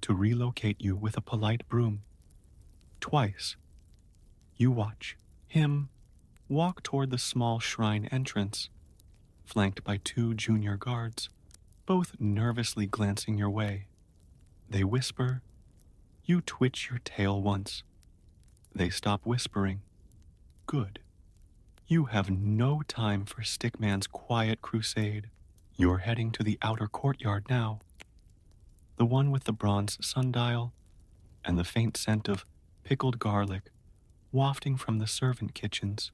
to relocate you with a polite broom. Twice. You watch him walk toward the small shrine entrance, flanked by 2 junior guards, both nervously glancing your way. They whisper. You twitch your tail once. They stop whispering. Good. You have no time for Stickman's quiet crusade. You're heading to the outer courtyard now. The one with the bronze sundial and the faint scent of pickled garlic wafting from the servant kitchens.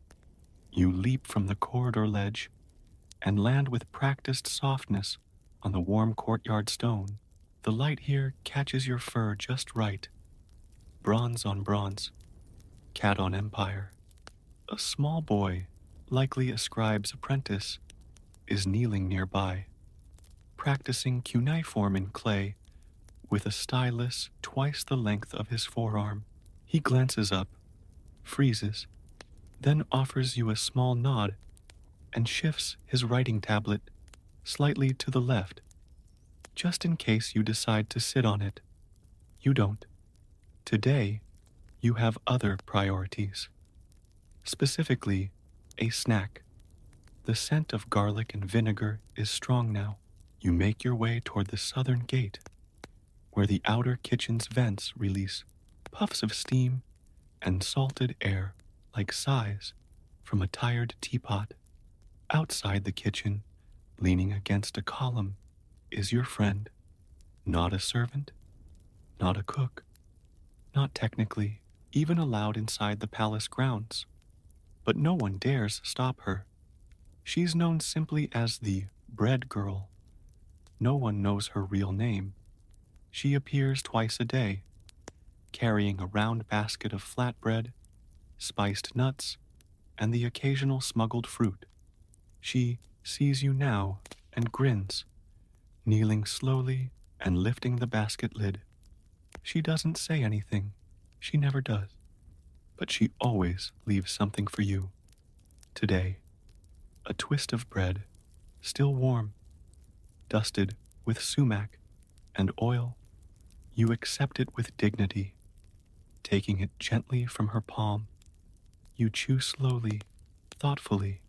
You leap from the corridor ledge and land with practiced softness on the warm courtyard stone. The light here catches your fur just right. Bronze on bronze, cat on empire. A small boy, likely a scribe's apprentice, is kneeling nearby, practicing cuneiform in clay with a stylus twice the length of his forearm. He glances up, freezes, then offers you a small nod and shifts his writing tablet slightly to the left, just in case you decide to sit on it. You don't. Today, you have other priorities. Specifically, a snack. The scent of garlic and vinegar is strong now. You make your way toward the southern gate, where the outer kitchen's vents release puffs of steam and salted air like sighs from a tired teapot. Outside the kitchen, leaning against a column, is your friend. Not a servant, not a cook, not technically even allowed inside the palace grounds. But no one dares stop her. She's known simply as the bread girl. No one knows her real name. She appears twice a day, carrying a round basket of flatbread, spiced nuts, and the occasional smuggled fruit. She sees you now and grins, kneeling slowly and lifting the basket lid. She doesn't say anything. She never does. But she always leaves something for you. Today, a twist of bread, still warm, dusted with sumac and oil. You accept it with dignity, taking it gently from her palm. You chew slowly, thoughtfully,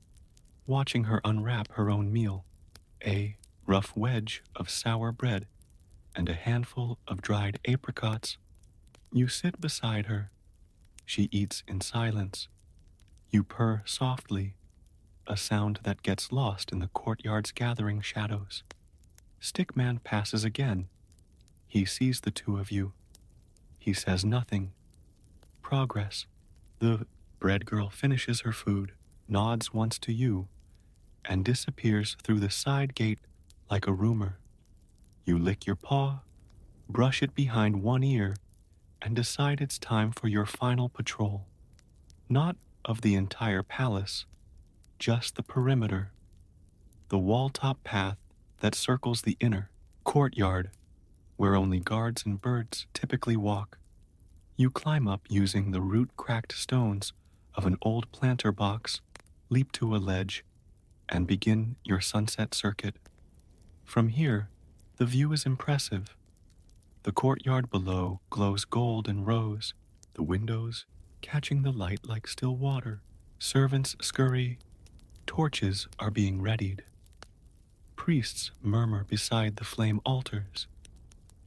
watching her unwrap her own meal, a rough wedge of sour bread and a handful of dried apricots. You sit beside her. She eats in silence. You purr softly, a sound that gets lost in the courtyard's gathering shadows. Stickman passes again. He sees the two of you. He says nothing. Progress. The bread girl finishes her food, nods once to you, and disappears through the side gate like a rumor. You lick your paw, brush it behind one ear, and decide it's time for your final patrol. Not of the entire palace, just the perimeter, the wall-top path that circles the inner courtyard, where only guards and birds typically walk. You climb up using the root-cracked stones of an old planter box, leap to a ledge, and begin your sunset circuit. From here, the view is impressive. The courtyard below glows gold and rose, the windows catching the light like still water. Servants scurry, torches are being readied. Priests murmur beside the flame altars.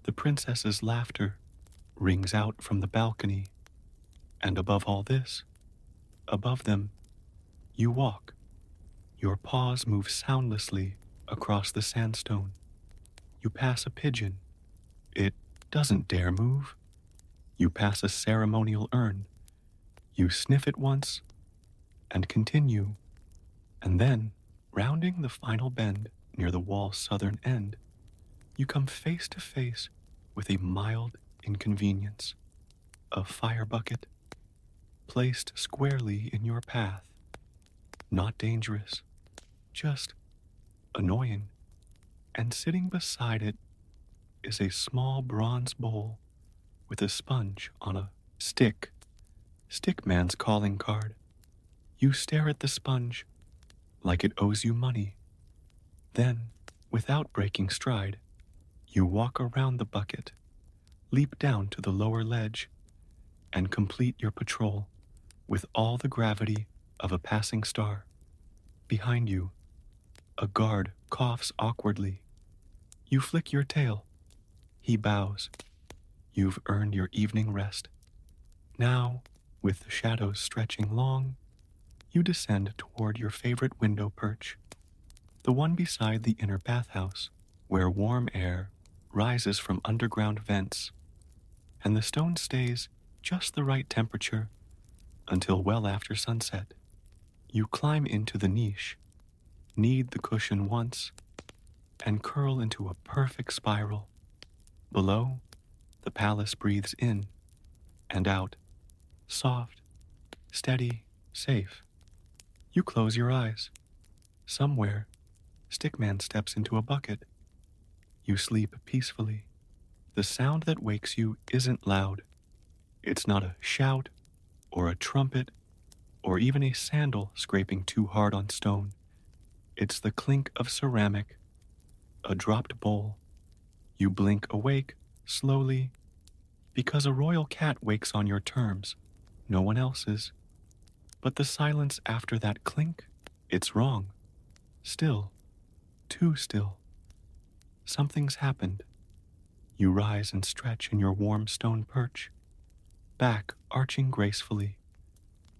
The princess's laughter rings out from the balcony. And above all this, above them, you walk. Your paws move soundlessly across the sandstone. You pass a pigeon. It doesn't dare move. You pass a ceremonial urn. You sniff it once and continue. And then, rounding the final bend near the wall's southern end, you come face to face with a mild inconvenience. A fire bucket placed squarely in your path. Not dangerous, just annoying. And sitting beside it is a small bronze bowl with a sponge on a stick. Stickman's calling card. You stare at the sponge like it owes you money. Then, without breaking stride, you walk around the bucket, leap down to the lower ledge, and complete your patrol with all the gravity of a passing star. Behind you, a guard coughs awkwardly. You flick your tail. He bows. You've earned your evening rest. Now, with the shadows stretching long, you descend toward your favorite window perch, the one beside the inner bathhouse, where warm air rises from underground vents, and the stone stays just the right temperature until well after sunset. You climb into the niche, knead the cushion once, and curl into a perfect spiral. Below, the palace breathes in and out, soft, steady, safe. You close your eyes. Somewhere, Stickman steps into a bucket. You sleep peacefully. The sound that wakes you isn't loud. It's not a shout or a trumpet or even a sandal scraping too hard on stone. It's the clink of ceramic, a dropped bowl. You blink awake, slowly, because a royal cat wakes on your terms, no one else's. But the silence after that clink, it's wrong. Still, too still. Something's happened. You rise and stretch in your warm stone perch, back arching gracefully,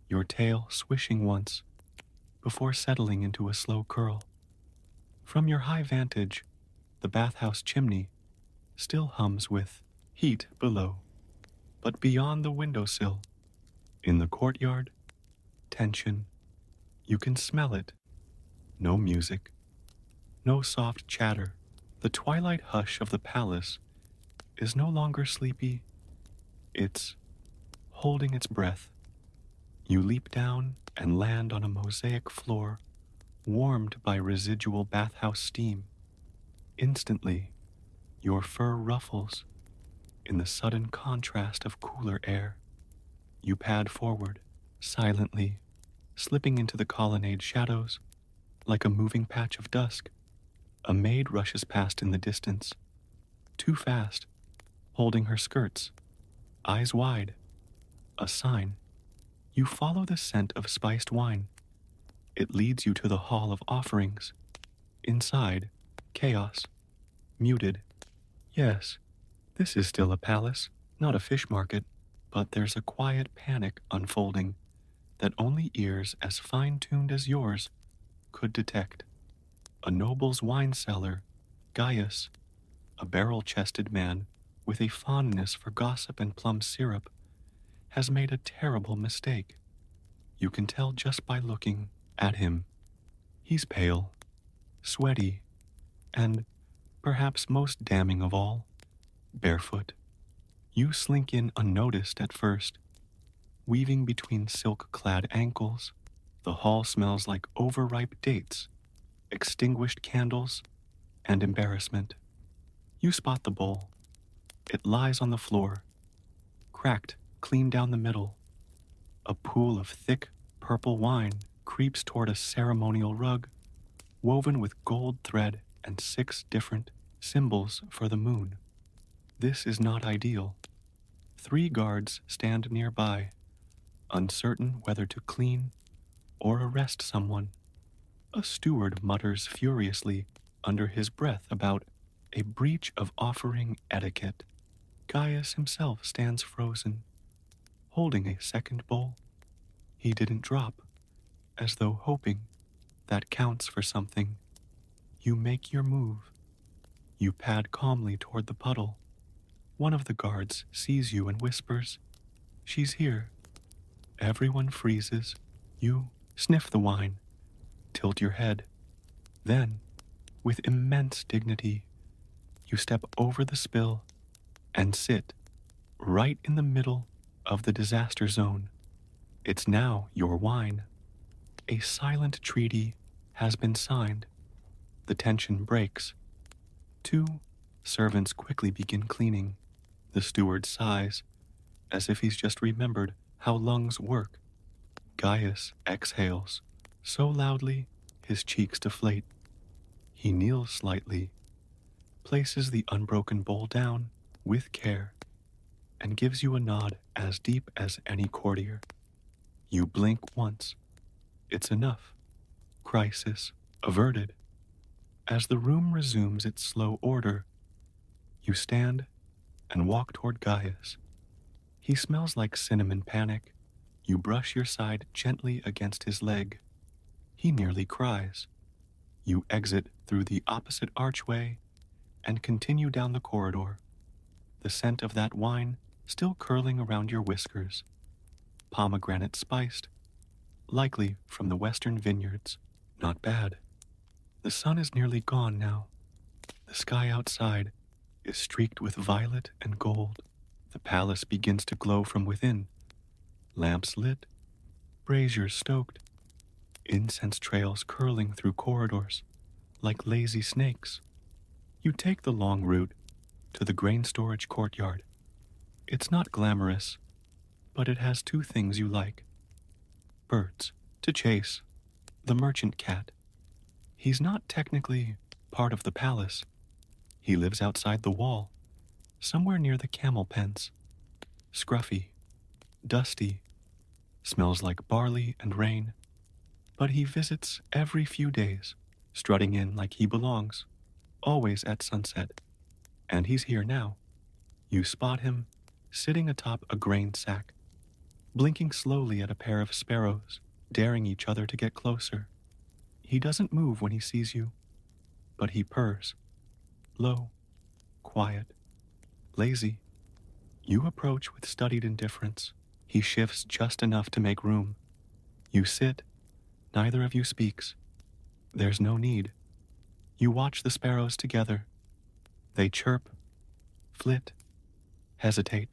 your tail swishing once, before settling into a slow curl. From your high vantage, the bathhouse chimney still hums with heat below. But beyond the windowsill, in the courtyard, tension. You can smell it. No music. No soft chatter. The twilight hush of the palace is no longer sleepy. It's holding its breath. You leap down and land on a mosaic floor warmed by residual bathhouse steam. Instantly, your fur ruffles in the sudden contrast of cooler air. You pad forward, silently, slipping into the colonnade shadows like a moving patch of dusk. A maid rushes past in the distance, too fast, holding her skirts, eyes wide. A sign. You follow the scent of spiced wine. It leads you to the hall of offerings. Inside, chaos, muted. Yes, this is still a palace, not a fish market, but there's a quiet panic unfolding that only ears as fine-tuned as yours could detect. A noble's wine cellar, Gaius, a barrel-chested man with a fondness for gossip and plum syrup, has made a terrible mistake. You can tell just by looking at him. He's pale, sweaty, and, perhaps most damning of all, barefoot. You slink in unnoticed at first, weaving between silk-clad ankles. The hall smells like overripe dates, extinguished candles, and embarrassment. You spot the bowl. It lies on the floor, cracked clean down the middle. A pool of thick, purple wine creeps toward a ceremonial rug, woven with gold thread and 6 different symbols for the moon. This is not ideal. 3 guards stand nearby, uncertain whether to clean or arrest someone. A steward mutters furiously under his breath about a breach of offering etiquette. Gaius himself stands frozen, holding a second bowl. He didn't drop, as though hoping that counts for something. You make your move. You pad calmly toward the puddle. One of the guards sees you and whispers, "She's here." Everyone freezes. You sniff the wine, tilt your head. Then, with immense dignity, you step over the spill and sit right in the middle of the disaster zone. It's now your wine. A silent treaty has been signed. The tension breaks. Two servants quickly begin cleaning. The steward sighs, as if he's just remembered how lungs work. Gaius exhales, so loudly his cheeks deflate. He kneels slightly, places the unbroken bowl down with care, and gives you a nod as deep as any courtier. You blink once. It's enough. Crisis averted. As the room resumes its slow order, you stand and walk toward Gaius. He smells like cinnamon panic. You brush your side gently against his leg. He nearly cries. You exit through the opposite archway and continue down the corridor, the scent of that wine still curling around your whiskers. Pomegranate spiced, likely from the western vineyards. Not bad. The sun is nearly gone now. The sky outside is streaked with violet and gold. The palace begins to glow from within. Lamps lit, braziers stoked, incense trails curling through corridors like lazy snakes. You take the long route to the grain storage courtyard. It's not glamorous, but it has two things you like. Birds to chase. The merchant cat. He's not technically part of the palace. He lives outside the wall, somewhere near the camel pens. Scruffy, dusty, smells like barley and rain. But he visits every few days, strutting in like he belongs, always at sunset. And he's here now. You spot him sitting atop a grain sack, blinking slowly at a pair of sparrows, daring each other to get closer. He doesn't move when he sees you, but he purrs. Low, quiet, lazy. You approach with studied indifference. He shifts just enough to make room. You sit. Neither of you speaks. There's no need. You watch the sparrows together. They chirp, flit, hesitate.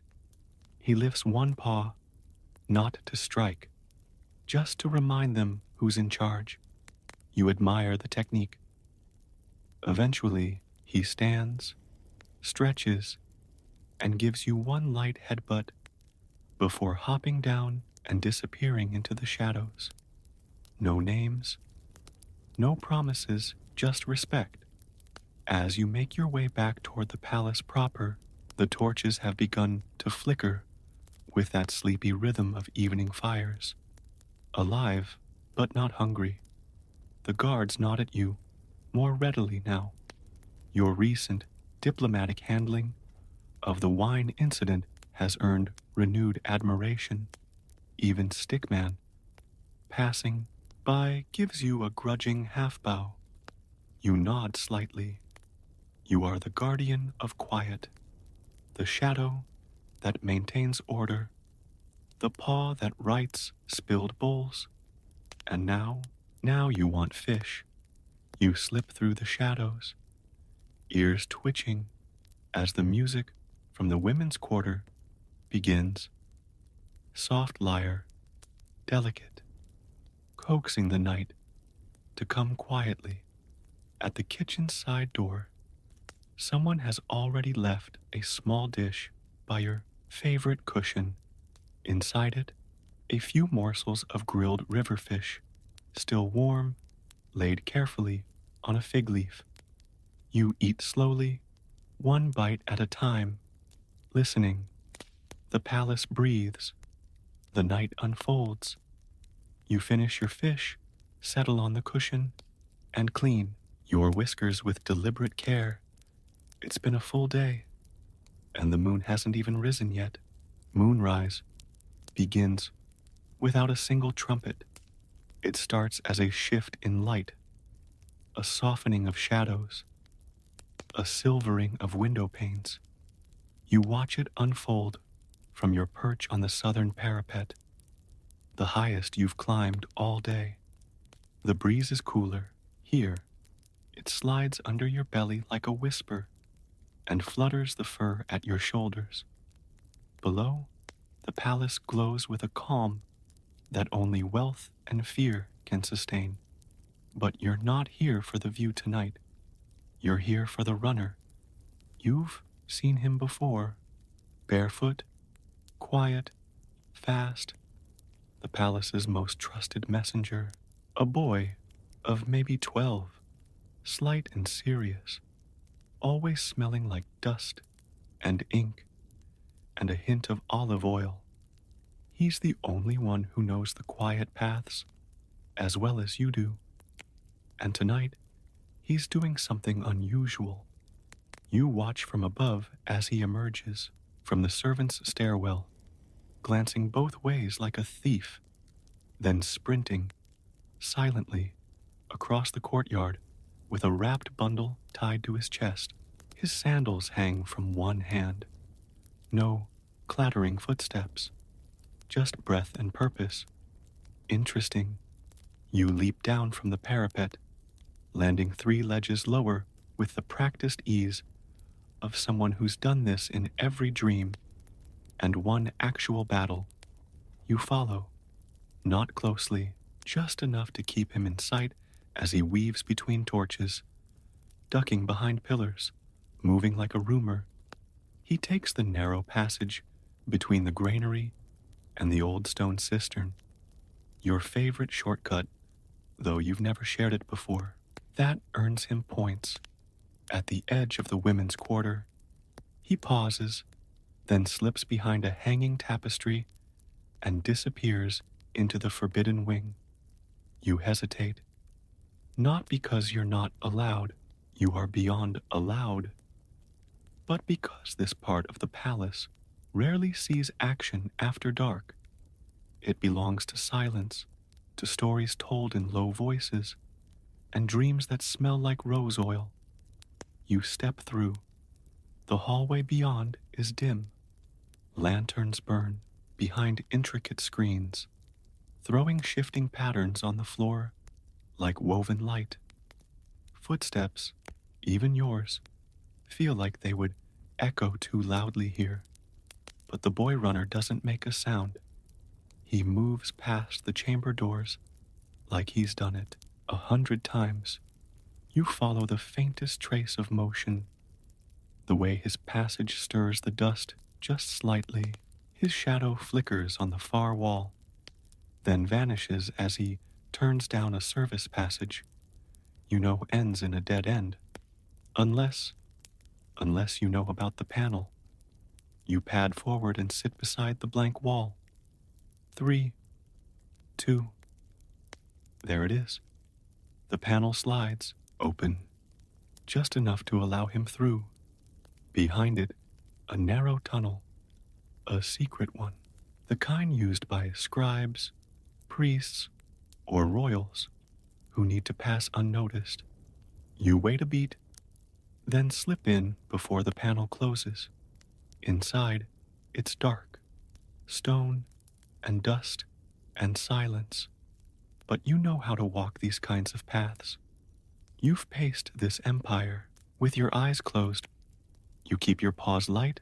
He lifts one paw, not to strike, just to remind them who's in charge. You admire the technique. Eventually, he stands, stretches, and gives you one light headbutt before hopping down and disappearing into the shadows. No names, no promises, just respect. As you make your way back toward the palace proper, the torches have begun to flicker with that sleepy rhythm of evening fires. Alive, but not hungry. The guards nod at you, more readily now. Your recent diplomatic handling of the wine incident has earned renewed admiration. Even Stickman, passing by, gives you a grudging half-bow. You nod slightly. You are the guardian of quiet, the shadow that maintains order, the paw that rights spilled bowls. And now you want fish. You slip through the shadows, ears twitching as the music from the women's quarter begins. Soft lyre, delicate, coaxing the night to come quietly. At the kitchen side door, someone has already left a small dish by your favorite cushion. Inside it, a few morsels of grilled river fish, still warm, laid carefully on a fig leaf. You eat slowly, one bite at a time, listening. The palace breathes. The night unfolds. You finish your fish, settle on the cushion, and clean your whiskers with deliberate care. It's been a full day, and the moon hasn't even risen yet. Moonrise begins without a single trumpet. It starts as a shift in light, a softening of shadows, a silvering of window panes. You watch it unfold from your perch on the southern parapet, the highest you've climbed all day. The breeze is cooler. Here, it slides under your belly like a whisper and flutters the fur at your shoulders. Below, the palace glows with a calm that only wealth and fear can sustain. But you're not here for the view tonight. You're here for the runner. You've seen him before. Barefoot, quiet, fast, the palace's most trusted messenger. A boy of maybe 12, slight and serious, always smelling like dust and ink and a hint of olive oil. He's the only one who knows the quiet paths as well as you do. And tonight, he's doing something unusual. You watch from above as he emerges from the servants' stairwell, glancing both ways like a thief, then sprinting silently across the courtyard with a wrapped bundle tied to his chest. His sandals hang from one hand. No clattering footsteps, just breath and purpose. Interesting. You leap down from the parapet, landing 3 ledges lower with the practiced ease of someone who's done this in every dream and one actual battle. You follow, not closely, just enough to keep him in sight as he weaves between torches, ducking behind pillars, moving like a rumor. He takes the narrow passage between the granary and the old stone cistern, your favorite shortcut, though you've never shared it before. That earns him points. At the edge of the women's quarter, he pauses, then slips behind a hanging tapestry and disappears into the forbidden wing. You hesitate, not because you're not allowed, you are beyond allowed, but because this part of the palace rarely sees action after dark. It belongs to silence, to stories told in low voices, and dreams that smell like rose oil. You step through. The hallway beyond is dim. Lanterns burn behind intricate screens, throwing shifting patterns on the floor like woven light. Footsteps, even yours, feel like they would echo too loudly here. But the boy runner doesn't make a sound. He moves past the chamber doors like he's done it 100 times. You follow the faintest trace of motion, the way his passage stirs the dust just slightly. His shadow flickers on the far wall, then vanishes as he turns down a service passage you know ends in a dead end. Unless you know about the panel. You pad forward and sit beside the blank wall. 3, 2. There it is. The panel slides, open, just enough to allow him through. Behind it, a narrow tunnel, a secret one, the kind used by scribes, priests, or royals who need to pass unnoticed. You wait a beat, then slip in before the panel closes. Inside, it's dark, stone and dust and silence. But you know how to walk these kinds of paths. You've paced this empire with your eyes closed. You keep your paws light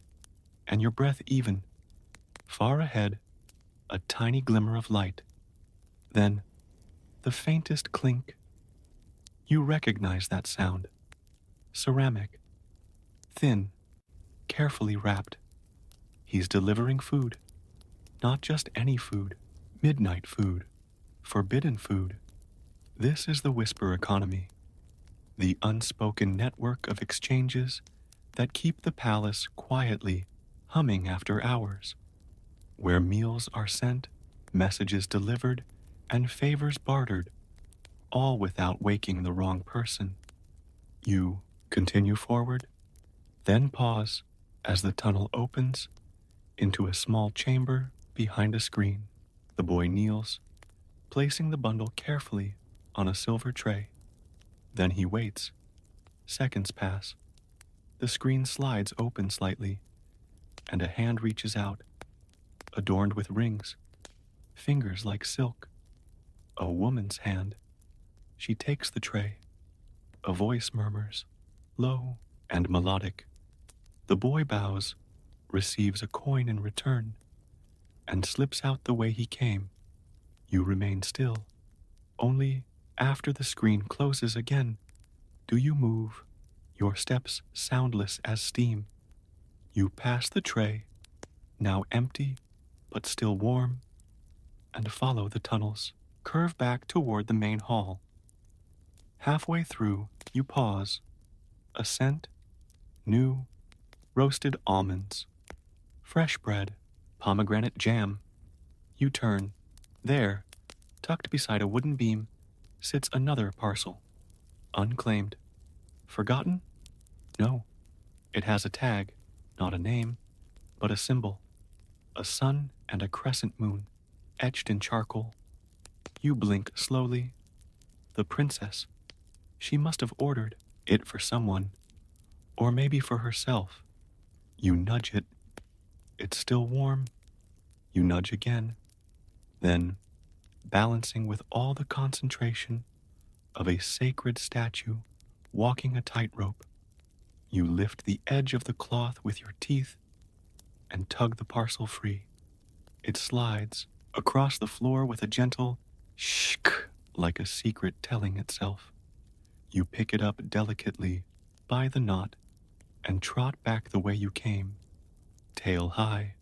and your breath even. Far ahead, a tiny glimmer of light. Then, the faintest clink. You recognize that sound. Ceramic, thin, carefully wrapped. He's delivering food. Not just any food, midnight food, forbidden food. This is the whisper economy, the unspoken network of exchanges that keep the palace quietly humming after hours, where meals are sent, messages delivered, and favors bartered, all without waking the wrong person. You continue forward, then pause as the tunnel opens into a small chamber behind a screen. The boy kneels, placing the bundle carefully on a silver tray. Then he waits. Seconds pass. The screen slides open slightly, and a hand reaches out, adorned with rings, fingers like silk. A woman's hand. She takes the tray. A voice murmurs, low and melodic. The boy bows, receives a coin in return, and slips out the way he came. You remain still. Only after the screen closes again do you move, your steps soundless as steam. You pass the tray, now empty but still warm, and follow the tunnels, curve back toward the main hall. Halfway through, you pause. A scent, new, roasted almonds, fresh bread, pomegranate jam. You turn. There, tucked beside a wooden beam, sits another parcel. Unclaimed. Forgotten? No. It has a tag, not a name, but a symbol. A sun and a crescent moon, etched in charcoal. You blink slowly. The princess. She must have ordered it for someone, or maybe for herself. You nudge it. It's still warm. You nudge again. Then, balancing with all the concentration of a sacred statue walking a tightrope, you lift the edge of the cloth with your teeth and tug the parcel free. It slides across the floor with a gentle shk, like a secret telling itself. You pick it up delicately by the knot and trot back the way you came, tail high.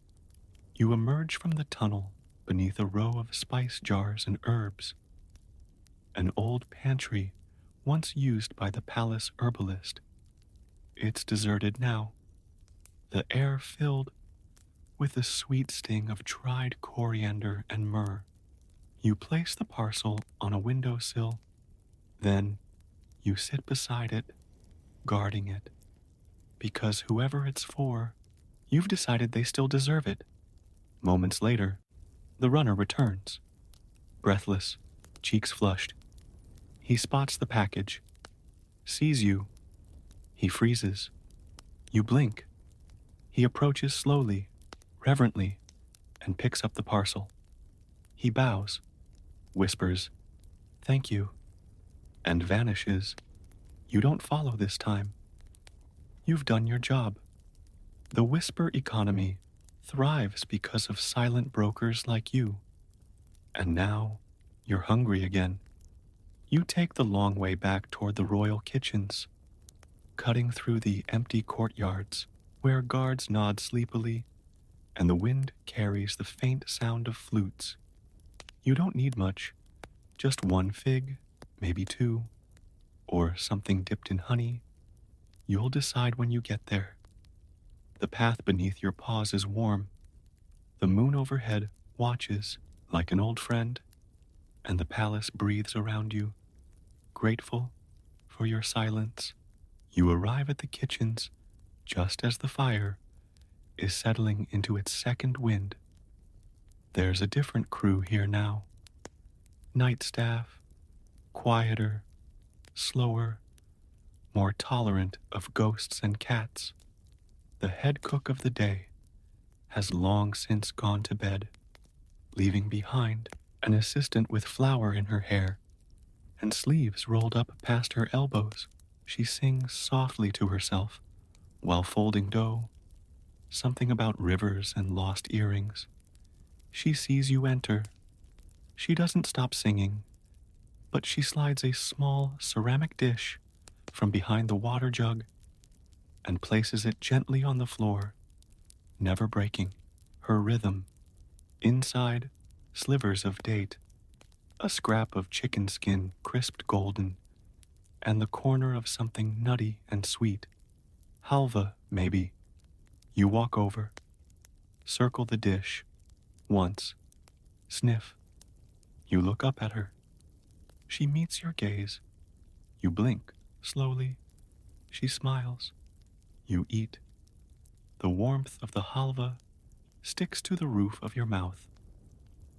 You emerge from the tunnel beneath a row of spice jars and herbs. An old pantry once used by the palace herbalist. It's deserted now, the air filled with the sweet sting of dried coriander and myrrh. You place the parcel on a windowsill, then you sit beside it, guarding it, because whoever it's for, you've decided they still deserve it. Moments later, the runner returns, breathless, cheeks flushed. He spots the package, sees you. He freezes. You blink. He approaches slowly, reverently, and picks up the parcel. He bows, whispers, "Thank you," and vanishes. You don't follow this time. You've done your job. The whisper economy thrives because of silent brokers like you. And now you're hungry again. You take the long way back toward the royal kitchens, cutting through the empty courtyards where guards nod sleepily and the wind carries the faint sound of flutes. You don't need much, just one fig, maybe two, or something dipped in honey. You'll decide when you get there. The path beneath your paws is warm. The moon overhead watches like an old friend, and the palace breathes around you, grateful for your silence. You arrive at the kitchens just as the fire is settling into its second wind. There's a different crew here now. Night staff, quieter, slower, more tolerant of ghosts and cats. The head cook of the day has long since gone to bed, leaving behind an assistant with flour in her hair and sleeves rolled up past her elbows. She sings softly to herself while folding dough, something about rivers and lost earrings. She sees you enter. She doesn't stop singing, but she slides a small ceramic dish from behind the water jug and places it gently on the floor, never breaking her rhythm. Inside, slivers of date, a scrap of chicken skin crisped golden, and the corner of something nutty and sweet. Halva, maybe. You walk over, circle the dish, once, sniff. You look up at her. She meets your gaze. You blink, slowly. She smiles. You eat. The warmth of the halva sticks to the roof of your mouth.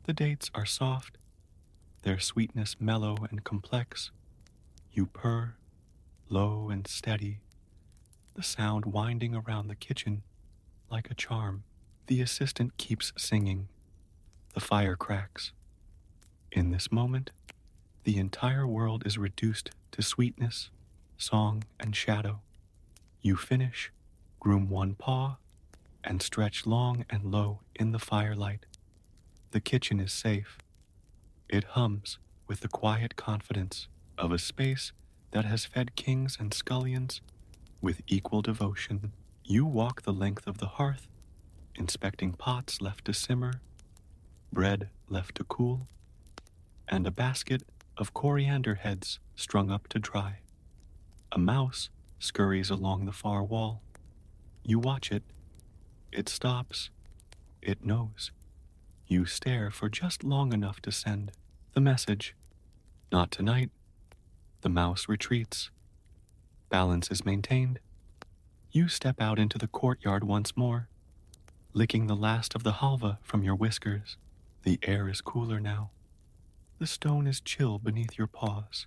The dates are soft, their sweetness mellow and complex. You purr, low and steady, the sound winding around the kitchen like a charm. The assistant keeps singing. The fire cracks. In this moment, the entire world is reduced to sweetness, song, and shadow. You finish, groom one paw, and stretch long and low in the firelight. The kitchen is safe. It hums with the quiet confidence of a space that has fed kings and scullions with equal devotion. You walk the length of the hearth, inspecting pots left to simmer, bread left to cool, and a basket of coriander heads strung up to dry. A mouse scurries along the far wall. You watch it. It stops. It knows. You stare for just long enough to send the message. Not tonight. The mouse retreats. Balance is maintained. You step out into the courtyard once more, licking the last of the halva from your whiskers. The air is cooler now. The stone is chill beneath your paws,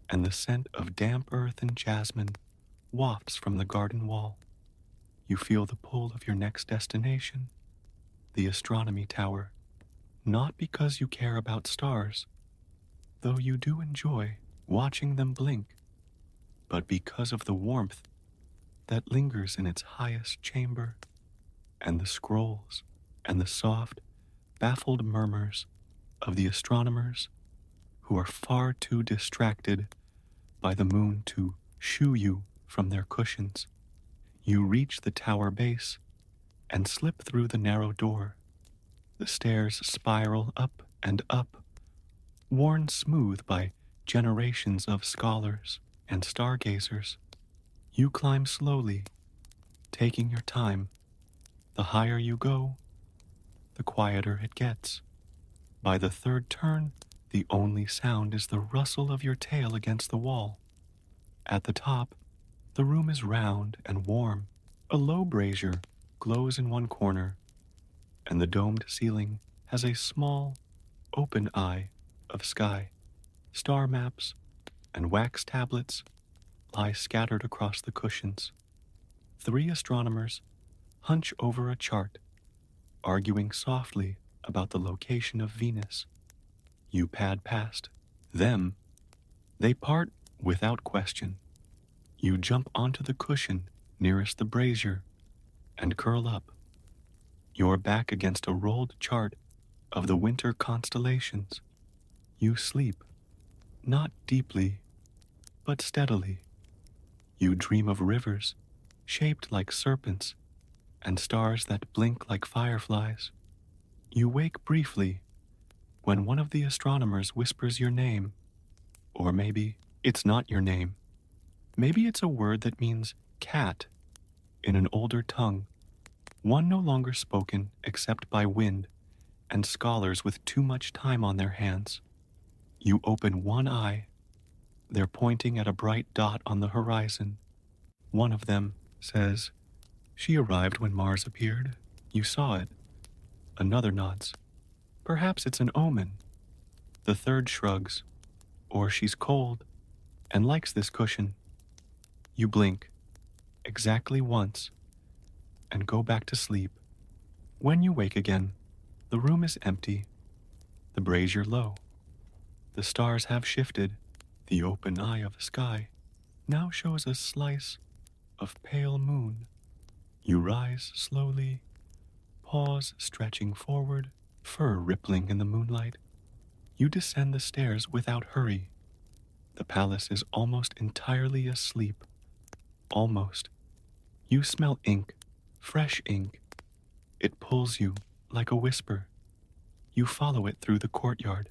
and the scent of damp earth and jasmine wafts from the garden wall. You feel the pull of your next destination, the astronomy tower, not because you care about stars, though you do enjoy watching them blink, but because of the warmth that lingers in its highest chamber, and the scrolls and the soft, baffled murmurs of the astronomers who are far too distracted by the moon to shoo you from their cushions. You reach the tower base and slip through the narrow door. The stairs spiral up and up, worn smooth by generations of scholars and stargazers. You climb slowly, taking your time. The higher you go, the quieter it gets. By the third turn, the only sound is the rustle of your tail against the wall. At the top, the room is round and warm. A low brazier glows in one corner, and the domed ceiling has a small, open eye of sky. Star maps and wax tablets lie scattered across the cushions. 3 astronomers hunch over a chart, arguing softly about the location of Venus. You pad past them. They part without question. You jump onto the cushion nearest the brazier and curl up, your back against a rolled chart of the winter constellations. You sleep, not deeply, but steadily. You dream of rivers shaped like serpents and stars that blink like fireflies. You wake briefly when one of the astronomers whispers your name. Or maybe it's not your name. Maybe it's a word that means cat in an older tongue, one no longer spoken except by wind and scholars with too much time on their hands. You open one eye. They're pointing at a bright dot on the horizon. One of them says, "She arrived when Mars appeared. You saw it." Another nods. "Perhaps it's an omen." The third shrugs. "Or she's cold and likes this cushion." You blink, exactly once, and go back to sleep. When you wake again, the room is empty, the brazier low. The stars have shifted. The open eye of the sky now shows a slice of pale moon. You rise slowly, paws stretching forward, fur rippling in the moonlight. You descend the stairs without hurry. The palace is almost entirely asleep. Almost. You smell ink, fresh ink. It pulls you like a whisper. You follow it through the courtyard,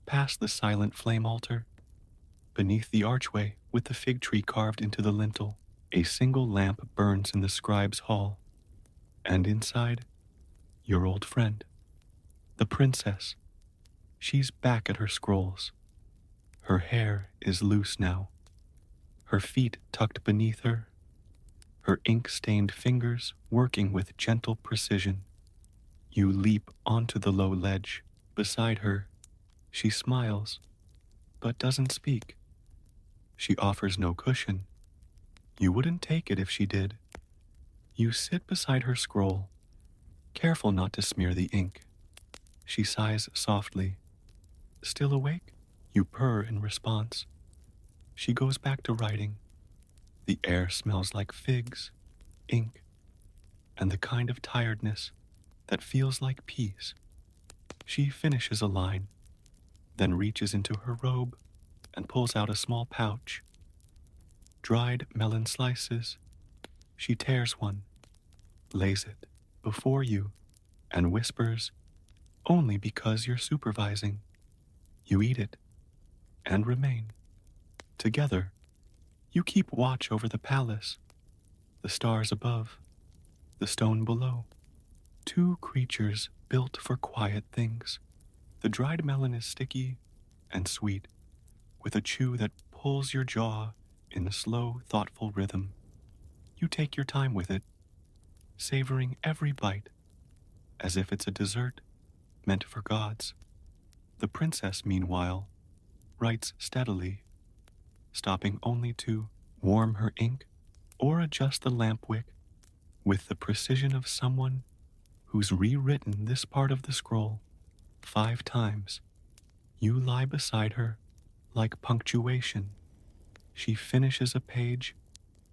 past the silent flame altar. Beneath the archway with the fig tree carved into the lintel, a single lamp burns in the scribe's hall. And inside, your old friend, the princess. She's back at her scrolls. Her hair is loose now, her feet tucked beneath her, her ink-stained fingers working with gentle precision. You leap onto the low ledge beside her. She smiles, but doesn't speak. She offers no cushion. You wouldn't take it if she did. You sit beside her scroll, careful not to smear the ink. She sighs softly. Still awake? You purr in response. She goes back to writing. The air smells like figs, ink, and the kind of tiredness that feels like peace. She finishes a line, then reaches into her robe and pulls out a small pouch. Dried melon slices. She tears one, lays it before you, and whispers, only because you're supervising. You eat it and remain. Together, you keep watch over the palace, the stars above, the stone below. Two creatures built for quiet things. The dried melon is sticky and sweet, with a chew that pulls your jaw in a slow, thoughtful rhythm. You take your time with it, savoring every bite, as if it's a dessert meant for gods. The princess, meanwhile, writes steadily, stopping only to warm her ink or adjust the lamp wick with the precision of someone who's rewritten this part of the scroll 5 times. You lie beside her like punctuation. She finishes a page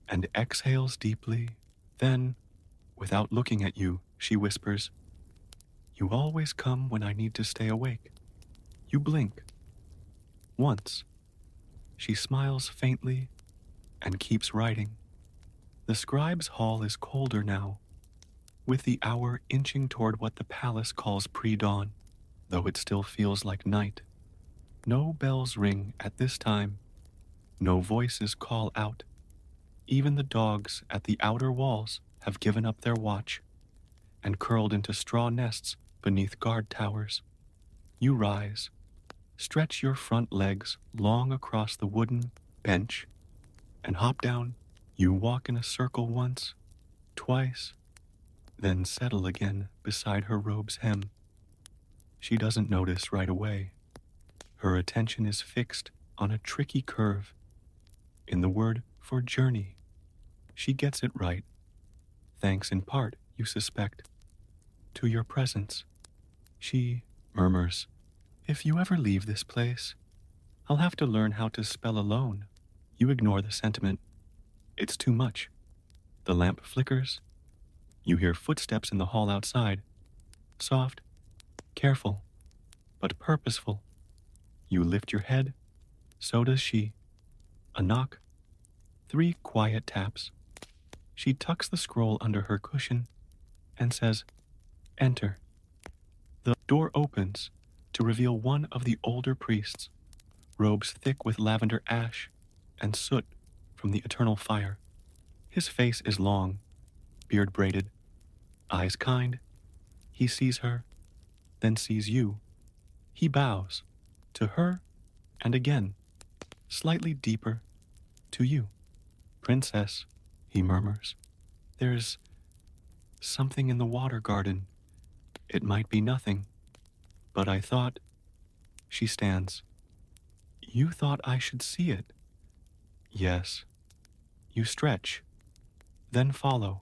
and exhales deeply. Then, without looking at you, she whispers, "You always come when I need to stay awake." You blink. Once. She smiles faintly and keeps writing. The scribe's hall is colder now, with the hour inching toward what the palace calls pre-dawn, though it still feels like night. No bells ring at this time. No voices call out. Even the dogs at the outer walls have given up their watch and curled into straw nests beneath guard towers. You rise, stretch your front legs long across the wooden bench, and hop down. You walk in a circle once, twice, then settle again beside her robe's hem. She doesn't notice right away. Her attention is fixed on a tricky curve in the word for journey. She gets it right, thanks in part, you suspect, to your presence. She murmurs, "If you ever leave this place, I'll have to learn how to spell alone." You ignore the sentiment. It's too much. The lamp flickers. You hear footsteps in the hall outside. Soft, careful, but purposeful. You lift your head. So does she. A knock. 3 quiet taps. She tucks the scroll under her cushion and says, "Enter." The door opens to reveal one of the older priests, robes thick with lavender ash and soot from the eternal fire. His face is long, beard braided, eyes kind. He sees her, then sees you. He bows to her and again, slightly deeper, to you. "Princess," he murmurs, "there's something in the water garden. It might be nothing, but I thought..." She stands. "You thought I should see it?" "Yes." You stretch, then follow.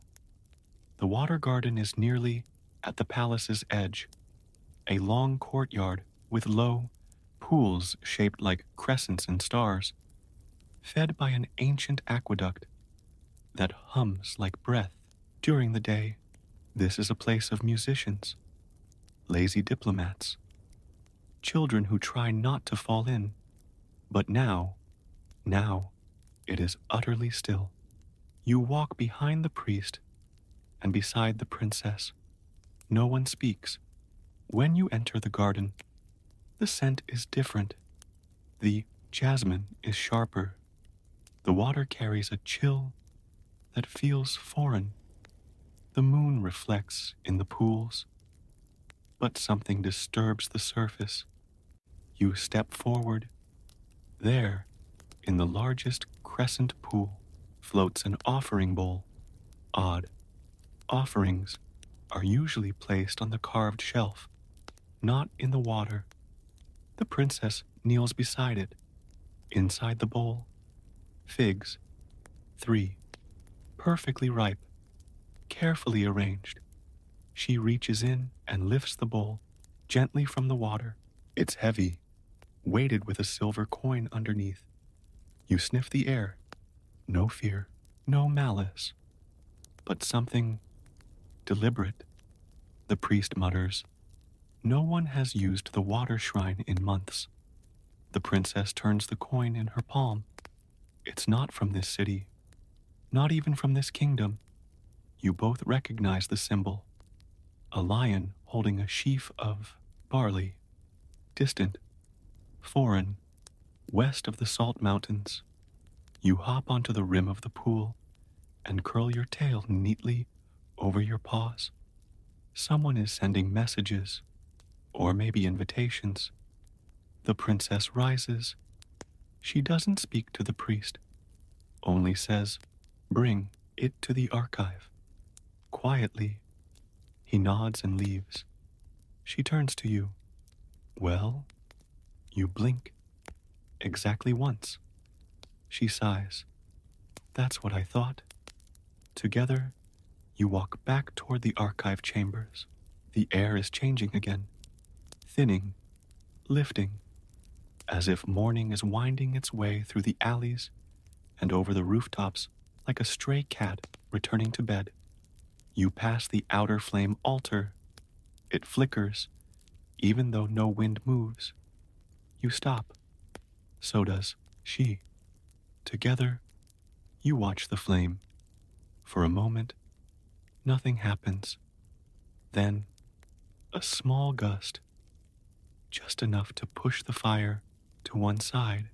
The water garden is nearly at the palace's edge, a long courtyard with low pools shaped like crescents and stars, fed by an ancient aqueduct that hums like breath during the day. This is a place of musicians, lazy diplomats, children who try not to fall in. But now, it is utterly still. You walk behind the priest and beside the princess. No one speaks. When you enter the garden, the scent is different. The jasmine is sharper. The water carries a chill that feels foreign. The moon reflects in the pools, but something disturbs the surface. You step forward. There, in the largest crescent pool, floats an offering bowl. Odd. Offerings are usually placed on the carved shelf, not in the water. The princess kneels beside it. Inside the bowl, Figs. 3. Perfectly ripe, carefully arranged. She reaches in and lifts the bowl gently from the water. It's heavy, weighted with a silver coin underneath. You sniff the air. No fear, no malice, but something deliberate. The priest mutters, "No one has used the water shrine in months." The princess turns the coin in her palm. It's not from this city, not even from this kingdom. You both recognize the symbol. A lion holding a sheaf of barley. Distant, foreign, west of the salt mountains. You hop onto the rim of the pool and curl your tail neatly over your paws. Someone is sending messages, or maybe invitations. The princess rises. She doesn't speak to the priest, only says, "Bring it to the archive." Quietly, he nods and leaves. She turns to you. "Well?" You blink. Exactly once. She sighs. "That's what I thought." Together, you walk back toward the archive chambers. The air is changing again, thinning, lifting, as if morning is winding its way through the alleys and over the rooftops like a stray cat returning to bed. You pass the outer flame altar. It flickers, even though no wind moves. You stop. So does she. Together, you watch the flame. For a moment, nothing happens. Then, a small gust, just enough to push the fire to one side.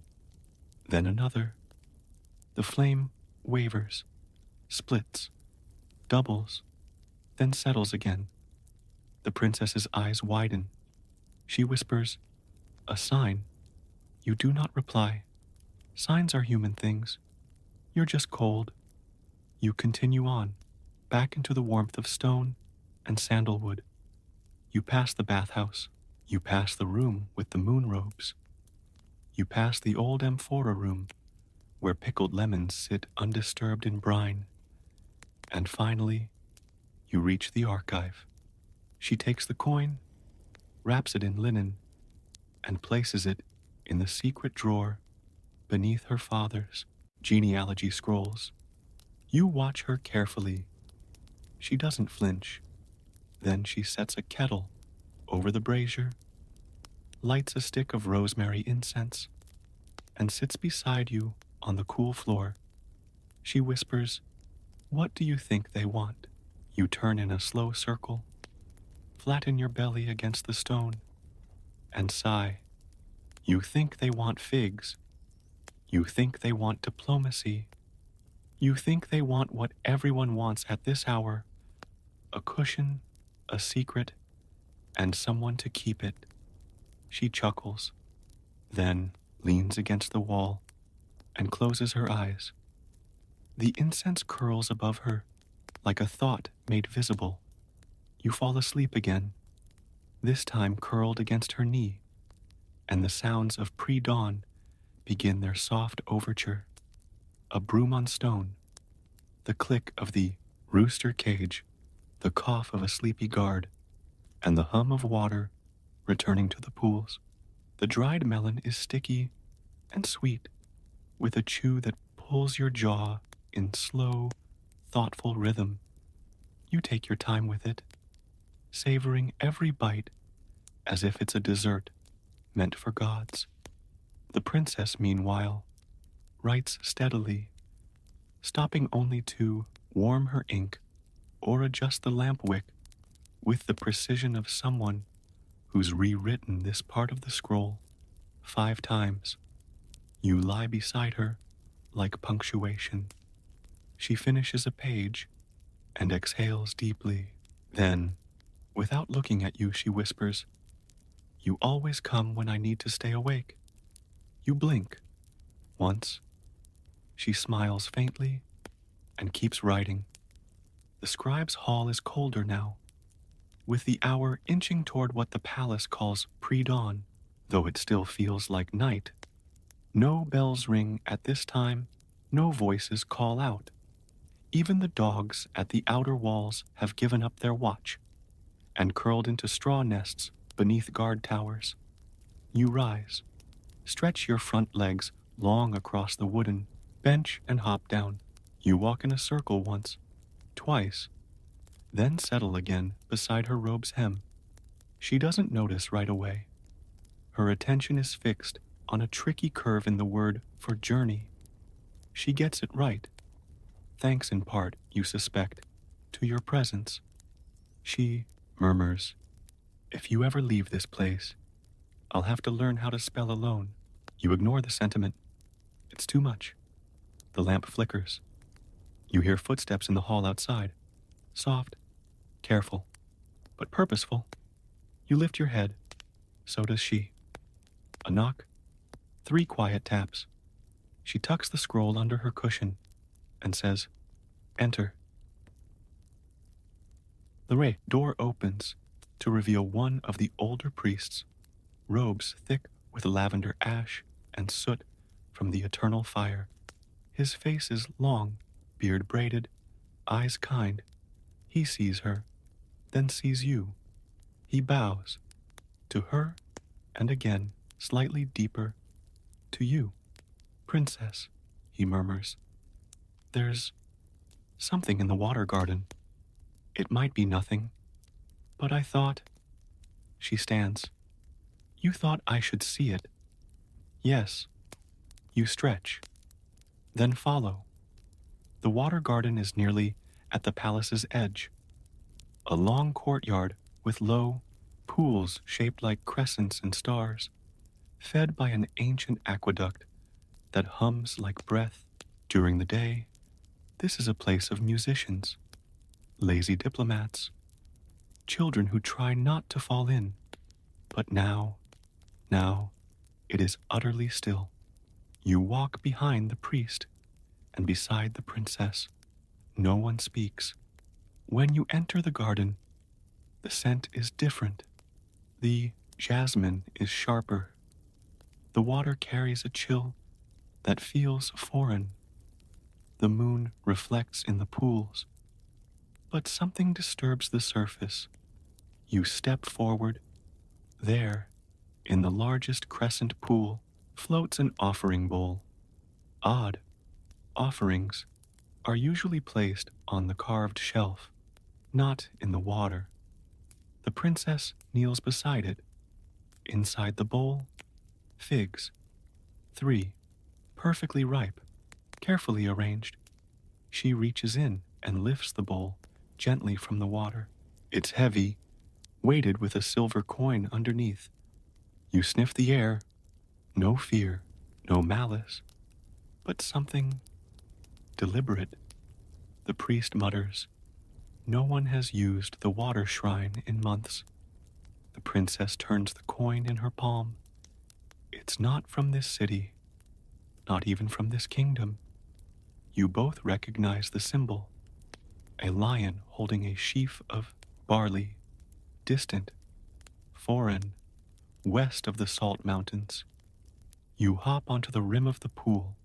Then another. The flame wavers, splits, doubles, then settles again. The princess's eyes widen. She whispers, "A sign." You do not reply. Signs are human things. You're just cold. You continue on, back into the warmth of stone and sandalwood. You pass the bathhouse. You pass the room with the moon robes. You pass the old amphora room, where pickled lemons sit undisturbed in brine. And finally, you reach the archive. She takes the coin, wraps it in linen, and places it in the secret drawer beneath her father's genealogy scrolls. You watch her carefully. She doesn't flinch. Then she sets a kettle over the brazier, lights a stick of rosemary incense, and sits beside you on the cool floor. She whispers, "What do you think they want?" You turn in a slow circle, flatten your belly against the stone, and sigh. You think they want figs. You think they want diplomacy. You think they want what everyone wants at this hour: a cushion, a secret, and someone to keep it. She chuckles, then leans against the wall and closes her eyes. The incense curls above her like a thought made visible. You fall asleep again, this time curled against her knee, and the sounds of pre-dawn begin their soft overture. A broom on stone, the click of the rooster cage, the cough of a sleepy guard, and the hum of water returning to the pools. The dried melon is sticky and sweet, with a chew that pulls your jaw in slow, thoughtful rhythm. You take your time with it, savoring every bite as if it's a dessert meant for gods. The princess, meanwhile, writes steadily, stopping only to warm her ink or adjust the lamp wick with the precision of someone who's rewritten this part of the scroll 5 times. You lie beside her like punctuation. She finishes a page and exhales deeply. Then, without looking at you, she whispers, "You always come when I need to stay awake." You blink. Once. She smiles faintly and keeps writing. The scribe's hall is colder now, with the hour inching toward what the palace calls pre-dawn, though it still feels like night. No bells ring at this time, No voices call out. Even the dogs at the outer walls have given up their watch and curled into straw nests beneath guard towers. You rise, stretch your front legs long across the wooden bench and hop down. You walk in a circle once, twice, then settle again beside her robe's hem. She doesn't notice right away. Her attention is fixed on a tricky curve in the word for journey. She gets it right, thanks in part, you suspect, to your presence. She murmurs, "If you ever leave this place, I'll have to learn how to spell alone." You ignore the sentiment. It's too much. The lamp flickers. You hear footsteps in the hall outside. Soft, careful, but purposeful. You lift your head. So does she. A knock. 3 quiet taps. She tucks the scroll under her cushion and says, "Enter." The door opens to reveal one of the older priests, robes thick with lavender ash and soot from the eternal fire. His face is long, beard braided, eyes kind. He sees her, then sees you. He bows, to her, and again, slightly deeper, to you. "Princess," he murmurs, "there's something in the water garden. It might be nothing, but I thought..." She stands. "You thought I should see it." "Yes." You stretch, then follow. The water garden is nearly at the palace's edge. A long courtyard with low pools shaped like crescents and stars, fed by an ancient aqueduct that hums like breath during the day. This is a place of musicians, lazy diplomats, children who try not to fall in. But now, it is utterly still. You walk behind the priest and beside the princess. No one speaks. When you enter the garden, the scent is different. The jasmine is sharper. The water carries a chill that feels foreign. The moon reflects in the pools. But something disturbs the surface. You step forward. There, in the largest crescent pool, floats an offering bowl. Odd. Offerings are usually placed on the carved shelf, not in the water. The princess kneels beside it. Inside the bowl, figs. 3, perfectly ripe, carefully arranged. She reaches in and lifts the bowl gently from the water. It's heavy, weighted with a silver coin underneath. You sniff the air. No fear, no malice, but something deliberate. The priest mutters, "No one has used the water shrine in months." The princess turns the coin in her palm. "It's not from this city, not even from this kingdom." You both recognize the symbol, a lion holding a sheaf of barley, distant, foreign, west of the salt mountains. You hop onto the rim of the pool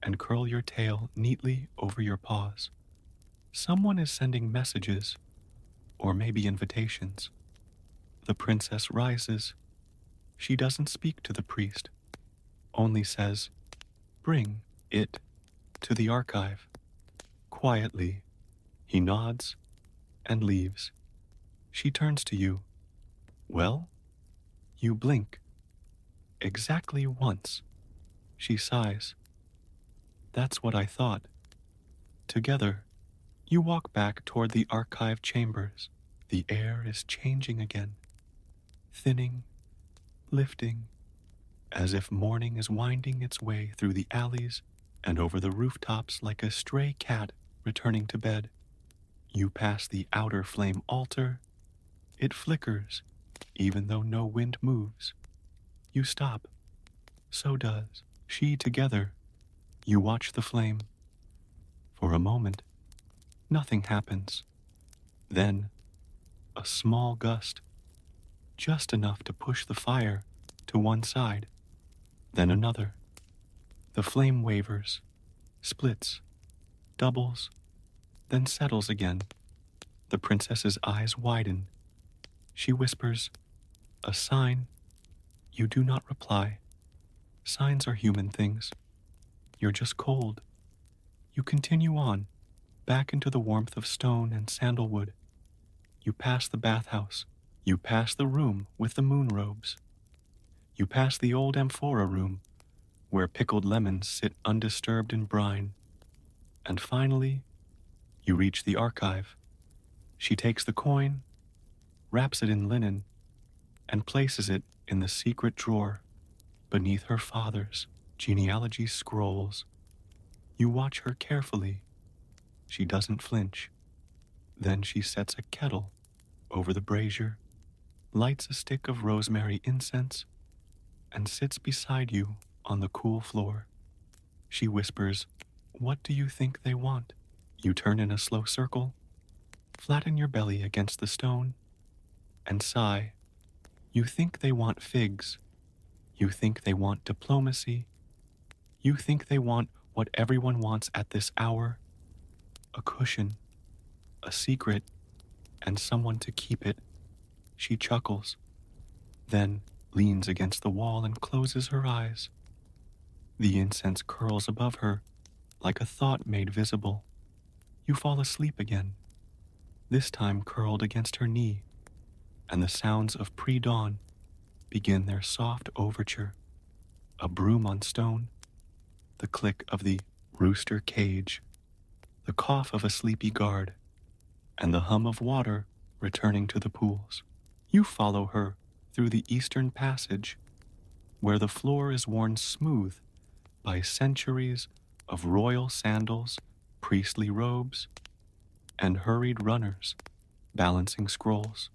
and curl your tail neatly over your paws. Someone is sending messages, or maybe invitations. The princess rises. She doesn't speak to the priest, only says, "Bring it to the archive." Quietly, he nods and leaves. She turns to you. "Well?" You blink. Exactly once. She sighs. "That's what I thought." Together, you walk back toward the archive chambers. The air is changing again, thinning, lifting, as if morning is winding its way through the alleys and over the rooftops like a stray cat returning to bed. You pass the outer flame altar. It flickers, even though no wind moves. You stop. So does she. Together, you watch the flame. For a moment, nothing happens. Then, a small gust, just enough to push the fire to one side. Then another. The flame wavers, splits, doubles, then settles again. The princess's eyes widen. She whispers, "A sign." You do not reply. Signs are human things. You're just cold. You continue on, back into the warmth of stone and sandalwood. You pass the bathhouse. You pass the room with the moon robes. You pass the old amphora room, where pickled lemons sit undisturbed in brine. And finally, you reach the archive. She takes the coin, wraps it in linen, and places it in the secret drawer beneath her father's genealogy scrolls. You watch her carefully. She doesn't flinch. Then she sets a kettle over the brazier, lights a stick of rosemary incense, and sits beside you on the cool floor. She whispers, "What do you think they want?" You turn in a slow circle, flatten your belly against the stone, and sigh. You think they want figs. You think they want diplomacy. You think they want what everyone wants at this hour: a cushion, a secret, and someone to keep it. She chuckles, then leans against the wall and closes her eyes. The incense curls above her like a thought made visible. You fall asleep again, this time curled against her knee, and the sounds of pre-dawn begin their soft overture. A broom on stone, the click of the rooster cage, the cough of a sleepy guard, and the hum of water returning to the pools. You follow her through the eastern passage, where the floor is worn smooth by centuries of royal sandals, priestly robes, and hurried runners balancing scrolls.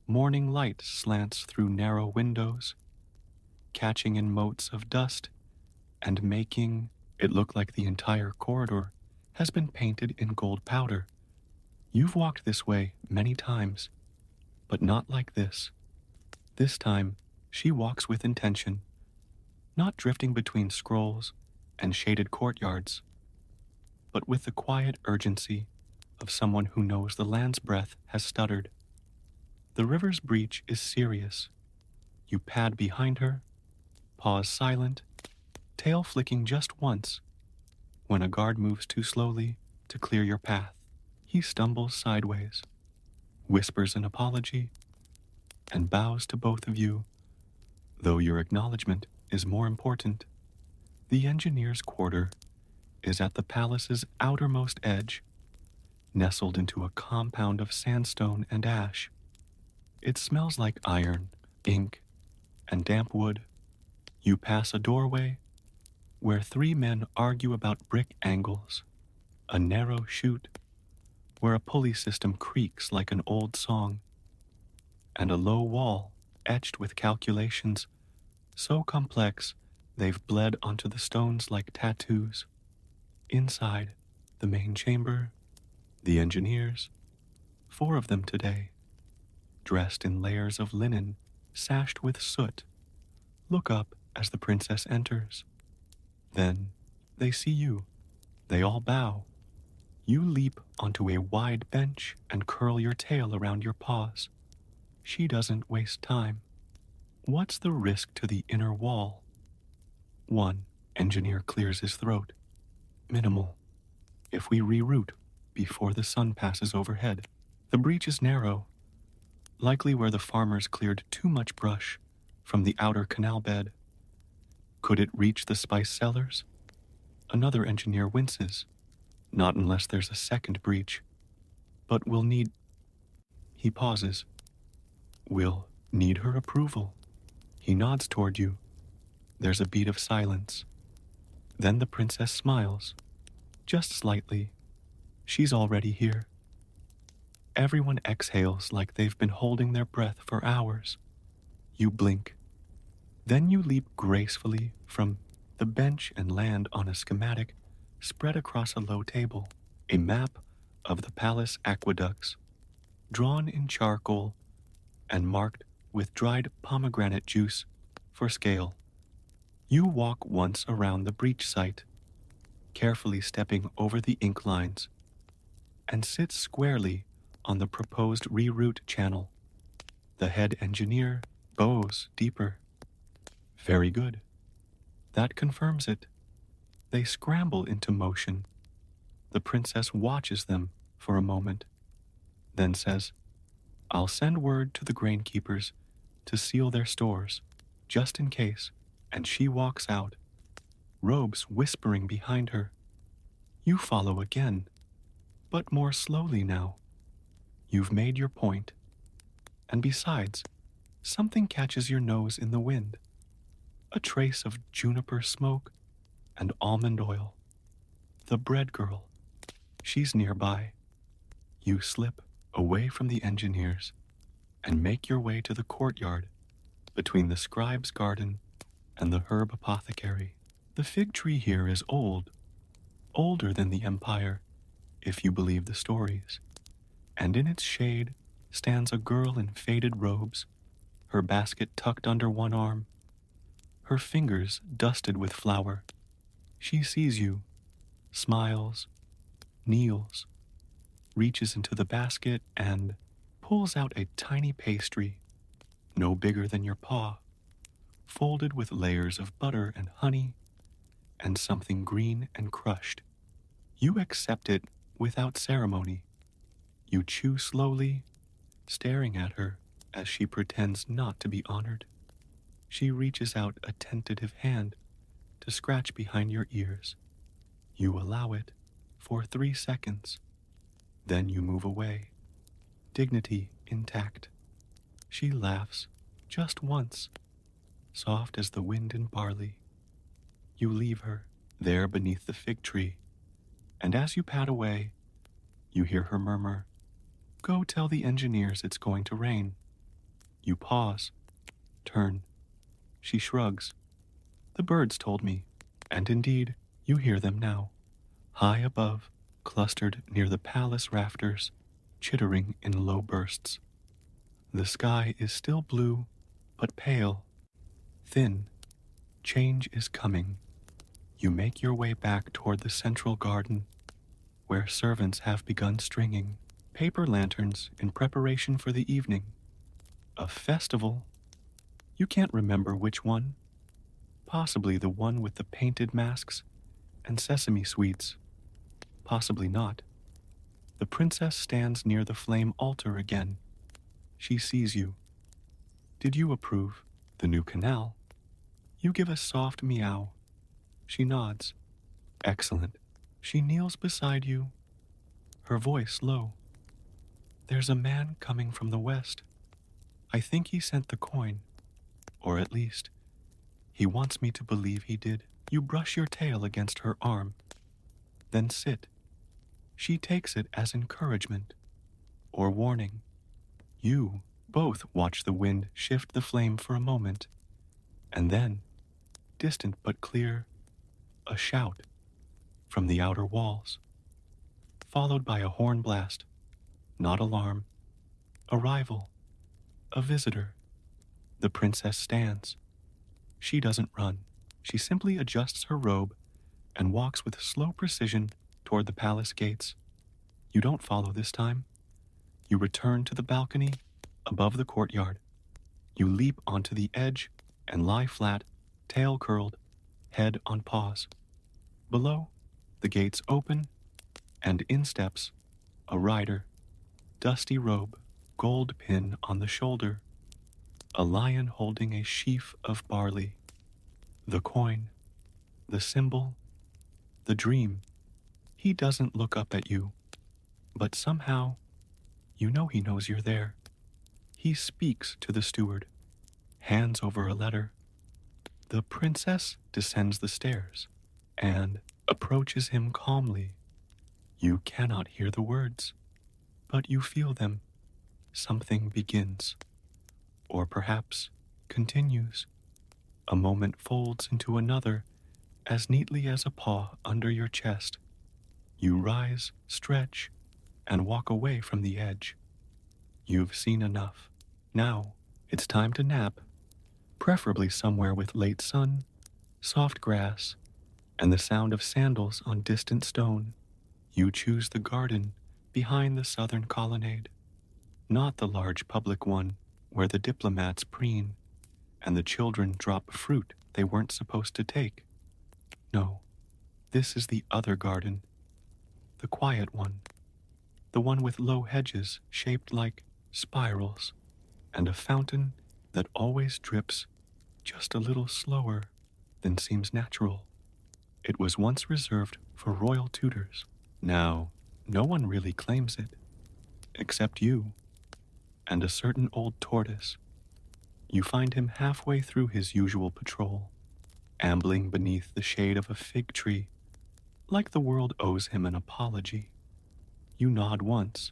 Morning light slants through narrow windows, catching in motes of dust and making it look like the entire corridor has been painted in gold powder. You've walked this way many times, but not like this. This time, she walks with intention, not drifting between scrolls and shaded courtyards, but with the quiet urgency of someone who knows the land's breath has stuttered. The river's breach is serious. You pad behind her, pause silent, tail flicking just once, when a guard moves too slowly to clear your path. He stumbles sideways, whispers an apology, and bows to both of you, though your acknowledgement is more important. The engineer's quarter is at the palace's outermost edge, nestled into a compound of sandstone and ash. It smells like iron, ink, and damp wood. You pass a doorway where three men argue about brick angles, a narrow chute where a pulley system creaks like an old song, and a low wall etched with calculations so complex they've bled onto the stones like tattoos. Inside the main chamber, the engineers, 4 of them today, dressed in layers of linen sashed with soot, look up as the princess enters. Then they see you. They all bow. You leap onto a wide bench and curl your tail around your paws. She doesn't waste time. What's the risk to the inner wall? 1 engineer clears his throat. Minimal. If we reroute before the sun passes overhead. The breach is narrow, likely where the farmers cleared too much brush from the outer canal bed. Could it reach the spice cellars? Another engineer winces. Not unless there's a second breach. But we'll need... He pauses. We'll need her approval. He nods toward you. There's a beat of silence. Then the princess smiles, just slightly. She's already here. Everyone exhales like they've been holding their breath for hours. You blink. Then you leap gracefully from the bench and land on a schematic spread across a low table, a map of the palace aqueducts, drawn in charcoal and marked with dried pomegranate juice for scale. You walk once around the breach site, carefully stepping over the ink lines, and sits squarely on the proposed reroute channel. The head engineer bows deeper. Very good. That confirms it. They scramble into motion. The princess watches them for a moment, then says, "I'll send word to the grain keepers to seal their stores, just in case," and she walks out, robes whispering behind her. You follow again, but more slowly now. You've made your point. And besides, something catches your nose in the wind. A trace of juniper smoke and almond oil. The bread girl. She's nearby. You slip away from the engineers and make your way to the courtyard between the scribe's garden and the herb apothecary. The fig tree here is old, older than the empire, if you believe the stories, and in its shade stands a girl in faded robes, her basket tucked under one arm, her fingers dusted with flour. She sees you, smiles, kneels, reaches into the basket and pulls out a tiny pastry, no bigger than your paw, folded with layers of butter and honey and something green and crushed. You accept it without ceremony. You chew slowly, staring at her as she pretends not to be honored. She reaches out a tentative hand to scratch behind your ears. You allow it for 3 seconds. Then you move away, dignity intact. She laughs just once, soft as the wind in barley. You leave her there beneath the fig tree, and as you pad away, you hear her murmur, "Go tell the engineers it's going to rain." You pause, turn. She shrugs. "The birds told me," and indeed, you hear them now, high above, clustered near the palace rafters, chittering in low bursts. The sky is still blue, but pale, thin. Change is coming. You make your way back toward the central garden, where servants have begun stringing paper lanterns in preparation for the evening. A festival. You can't remember which one. Possibly the one with the painted masks and sesame sweets. Possibly not. The princess stands near the flame altar again. She sees you. Did you approve the new canal? You give a soft meow. She nods. Excellent. She kneels beside you, her voice low. There's a man coming from the west. I think he sent the coin, or at least, he wants me to believe he did. You brush your tail against her arm, then sit. She takes it as encouragement or warning. You both watch the wind shift the flame for a moment, and then, distant but clear, a shout from the outer walls, followed by a horn blast. Not alarm. Arrival. A visitor. The princess stands. She doesn't run. She simply adjusts her robe and walks with slow precision toward the palace gates. You don't follow this time. You return to the balcony above the courtyard. You leap onto the edge and lie flat, tail curled, head on paws. Below, the gates open, and in steps a rider, dusty robe, gold pin on the shoulder, a lion holding a sheaf of barley, the coin, the symbol, the dream. He doesn't look up at you, but somehow, you know he knows you're there. He speaks to the steward, hands over a letter. The princess descends the stairs and approaches him calmly. You cannot hear the words, but you feel them. Something begins, or perhaps continues. A moment folds into another as neatly as a paw under your chest. You rise, stretch, and walk away from the edge. You've seen enough. Now, it's time to nap, preferably somewhere with late sun, soft grass, and the sound of sandals on distant stone. You choose the garden behind the southern colonnade, not the large public one where the diplomats preen and the children drop fruit they weren't supposed to take. No, this is the other garden, the quiet one, the one with low hedges shaped like spirals, and a fountain that always drips just a little slower than seems natural. It was once reserved for royal tutors. Now, no one really claims it, except you and a certain old tortoise. You find him halfway through his usual patrol, ambling beneath the shade of a fig tree, like the world owes him an apology. You nod once.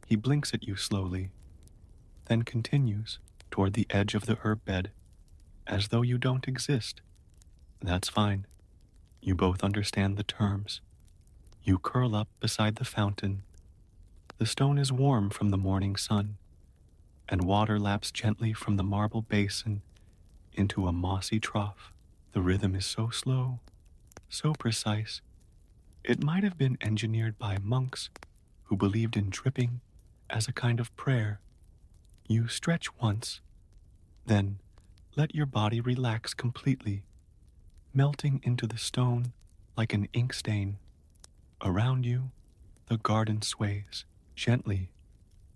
He blinks at you slowly, then continues toward the edge of the herb bed, as though you don't exist. That's fine. You both understand the terms. You curl up beside the fountain. The stone is warm from the morning sun, and water laps gently from the marble basin into a mossy trough. The rhythm is so slow, so precise, it might have been engineered by monks who believed in dripping as a kind of prayer. You stretch once, then let your body relax completely, melting into the stone like an ink stain. Around you, the garden sways gently.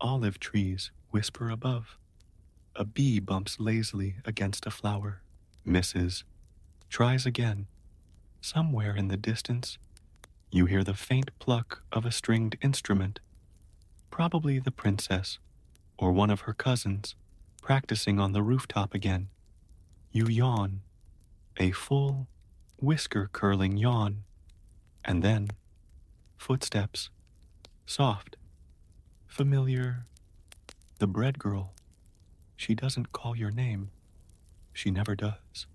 Olive trees whisper above. A bee bumps lazily against a flower, misses, tries again. Somewhere in the distance, you hear the faint pluck of a stringed instrument, probably the princess or one of her cousins, practicing on the rooftop again. You yawn, a full, whisker-curling yawn, and then footsteps, soft, familiar. The bread girl. She doesn't call your name. She never does.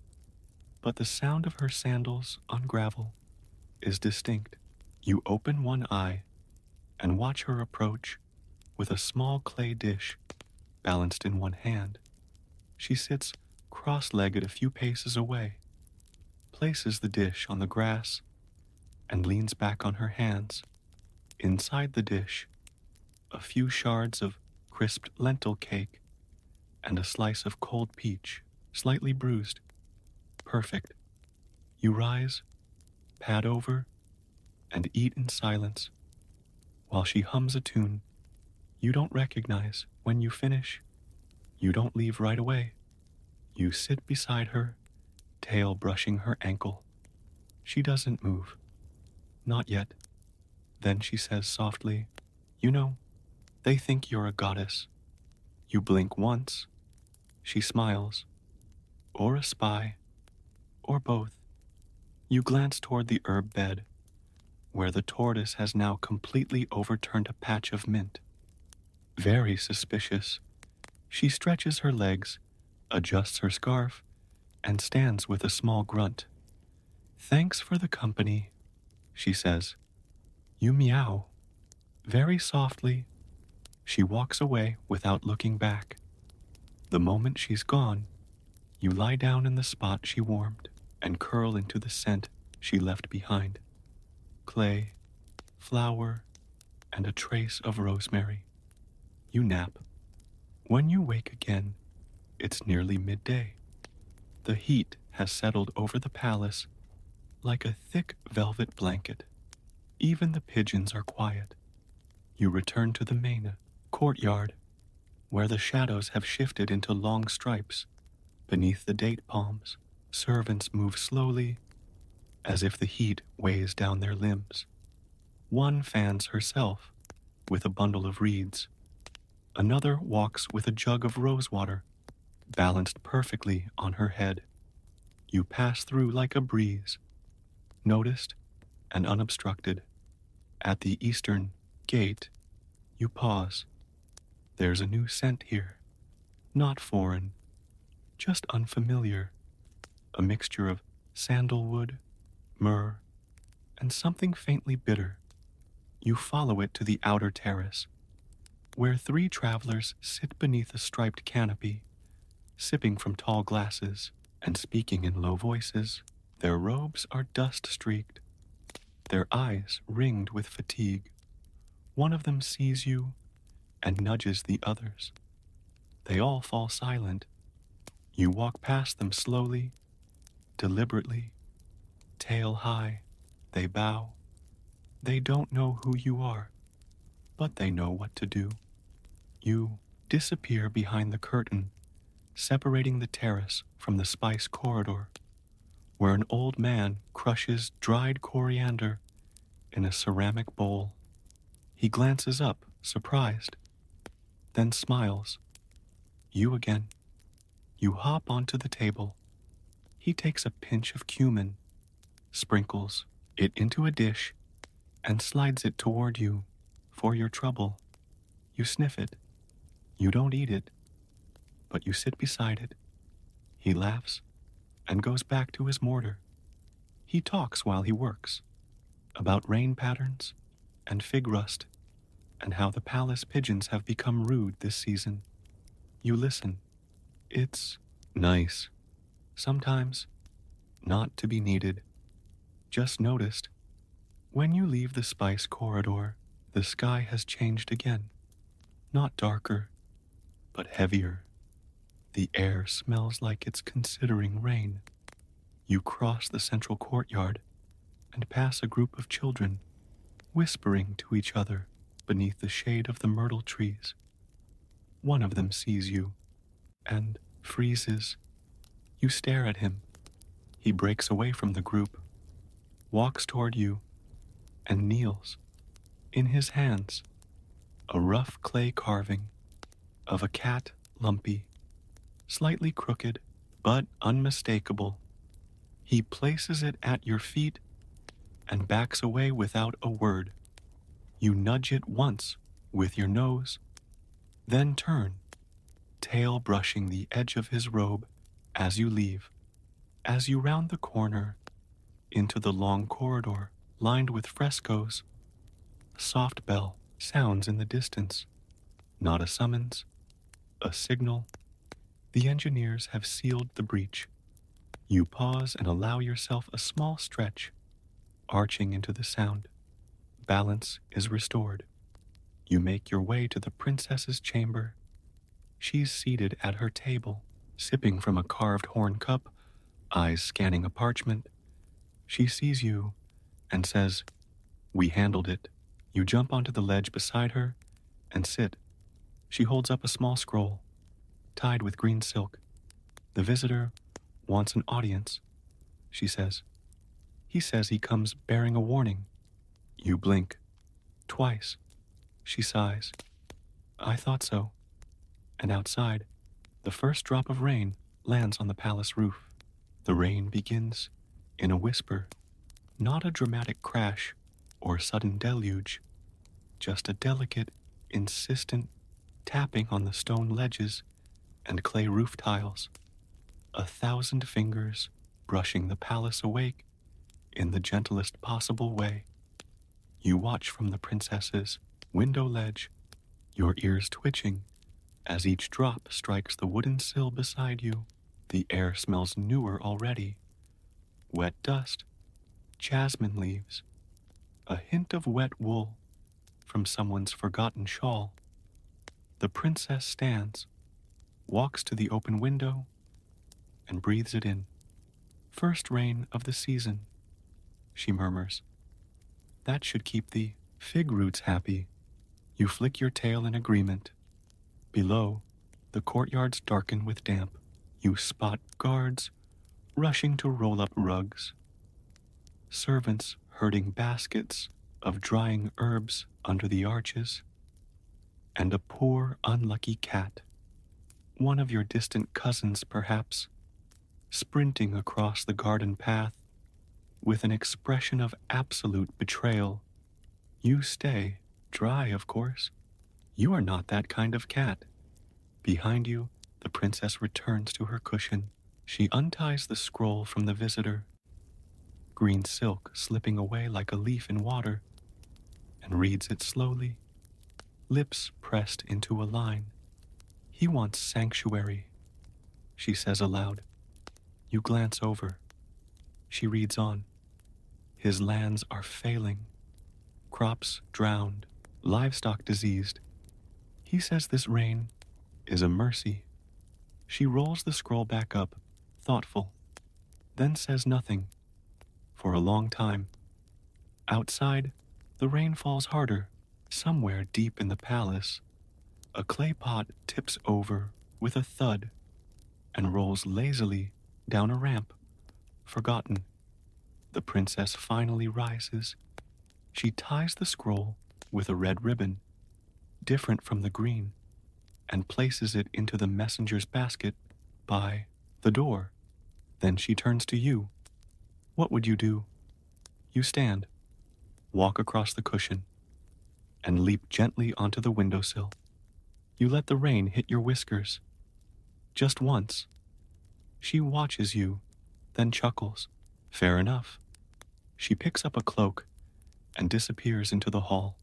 But the sound of her sandals on gravel is distinct. You open one eye and watch her approach with a small clay dish balanced in one hand. She sits cross-legged a few paces away, places the dish on the grass, and leans back on her hands. Inside the dish, a few shards of crisped lentil cake and a slice of cold peach, slightly bruised. Perfect. You rise, pad over, and eat in silence, while she hums a tune you don't recognize. When you finish, you don't leave right away. You sit beside her, tail brushing her ankle. She doesn't move. Not yet. Then she says softly, "You know, they think you're a goddess." You blink once. She smiles. Or a spy. Or both. You glance toward the herb bed, where the tortoise has now completely overturned a patch of mint. Very suspicious. She stretches her legs, adjusts her scarf, and stands with a small grunt. "Thanks for the company," she says. You meow. Very softly, she walks away without looking back. The moment she's gone, you lie down in the spot she warmed and curl into the scent she left behind. Clay, flour, and a trace of rosemary. You nap. When you wake again, it's nearly midday. The heat has settled over the palace like a thick velvet blanket. Even the pigeons are quiet. You return to the main courtyard, where the shadows have shifted into long stripes. Beneath the date palms, servants move slowly, as if the heat weighs down their limbs. One fans herself with a bundle of reeds. Another walks with a jug of rosewater, balanced perfectly on her head. You pass through like a breeze, noticed and unobstructed. At the eastern gate, you pause. There's a new scent here. Not foreign, just unfamiliar. A mixture of sandalwood, myrrh, and something faintly bitter. You follow it to the outer terrace, where 3 travelers sit beneath a striped canopy, sipping from tall glasses and speaking in low voices. Their robes are dust-streaked, their eyes ringed with fatigue. One of them sees you and nudges the others. They all fall silent. You walk past them slowly, deliberately, tail high. They bow. They don't know who you are, but they know what to do. You disappear behind the curtain, separating the terrace from the spice corridor, where an old man crushes dried coriander in a ceramic bowl. He glances up, surprised, then smiles. You again. You hop onto the table. He takes a pinch of cumin, sprinkles it into a dish, and slides it toward you for your trouble. You sniff it. You don't eat it, but you sit beside it. He laughs and goes back to his mortar. He talks while he works about rain patterns and fig rust and how the palace pigeons have become rude this season. You listen. It's nice. Sometimes not to be needed. Just noticed. When you leave the spice corridor, the sky has changed again. Not darker, but heavier. The air smells like it's considering rain. You cross the central courtyard and pass a group of children, whispering to each other beneath the shade of the myrtle trees. One of them sees you and freezes. You stare at him. He breaks away from the group, walks toward you, and kneels. In his hands, a rough clay carving of a cat, lumpy, slightly crooked, but unmistakable. He places it at your feet and backs away without a word. You nudge it once with your nose, then turn, tail brushing the edge of his robe as you leave. As you round the corner into the long corridor lined with frescoes, a soft bell sounds in the distance. Not a summons, a signal. The engineers have sealed the breach. You pause and allow yourself a small stretch, arching into the sound. Balance is restored. You make your way to the princess's chamber. She's seated at her table, sipping from a carved horn cup, eyes scanning a parchment. She sees you and says, "We handled it." You jump onto the ledge beside her and sit. She holds up a small scroll, tied with green silk. "The visitor wants an audience," she says. "He says he comes bearing a warning." You blink. Twice. She sighs. "I thought so." And outside, the first drop of rain lands on the palace roof. The rain begins in a whisper, not a dramatic crash or sudden deluge, just a delicate, insistent tapping on the stone ledges and clay roof tiles, 1,000 fingers brushing the palace awake in the gentlest possible way. You watch from the princess's window ledge, your ears twitching as each drop strikes the wooden sill beside you. The air smells newer already. Wet dust, jasmine leaves, a hint of wet wool from someone's forgotten shawl. The princess stands, walks to the open window, and breathes it in. "First rain of the season," she murmurs. "That should keep the fig roots happy." You flick your tail in agreement. Below, the courtyards darken with damp. You spot guards rushing to roll up rugs, servants herding baskets of drying herbs under the arches, and a poor, unlucky cat, one of your distant cousins perhaps, sprinting across the garden path with an expression of absolute betrayal. You stay, dry of course. You are not that kind of cat. Behind you, the princess returns to her cushion. She unties the scroll from the visitor, green silk slipping away like a leaf in water, and reads it slowly, lips pressed into a line. "He wants sanctuary," she says aloud. You glance over. She reads on. His lands are failing, crops drowned, livestock diseased. He says this rain is a mercy. She rolls the scroll back up, thoughtful, then says nothing for a long time. Outside, the rain falls harder. Somewhere deep in the palace, a clay pot tips over with a thud and rolls lazily down a ramp, forgotten. The princess finally rises. She ties the scroll with a red ribbon, different from the green, and places it into the messenger's basket by the door. Then she turns to you. What would you do? You stand, walk across the cushion, and leap gently onto the windowsill. You let the rain hit your whiskers. Just once. She watches you, then chuckles. Fair enough. She picks up a cloak and disappears into the hall.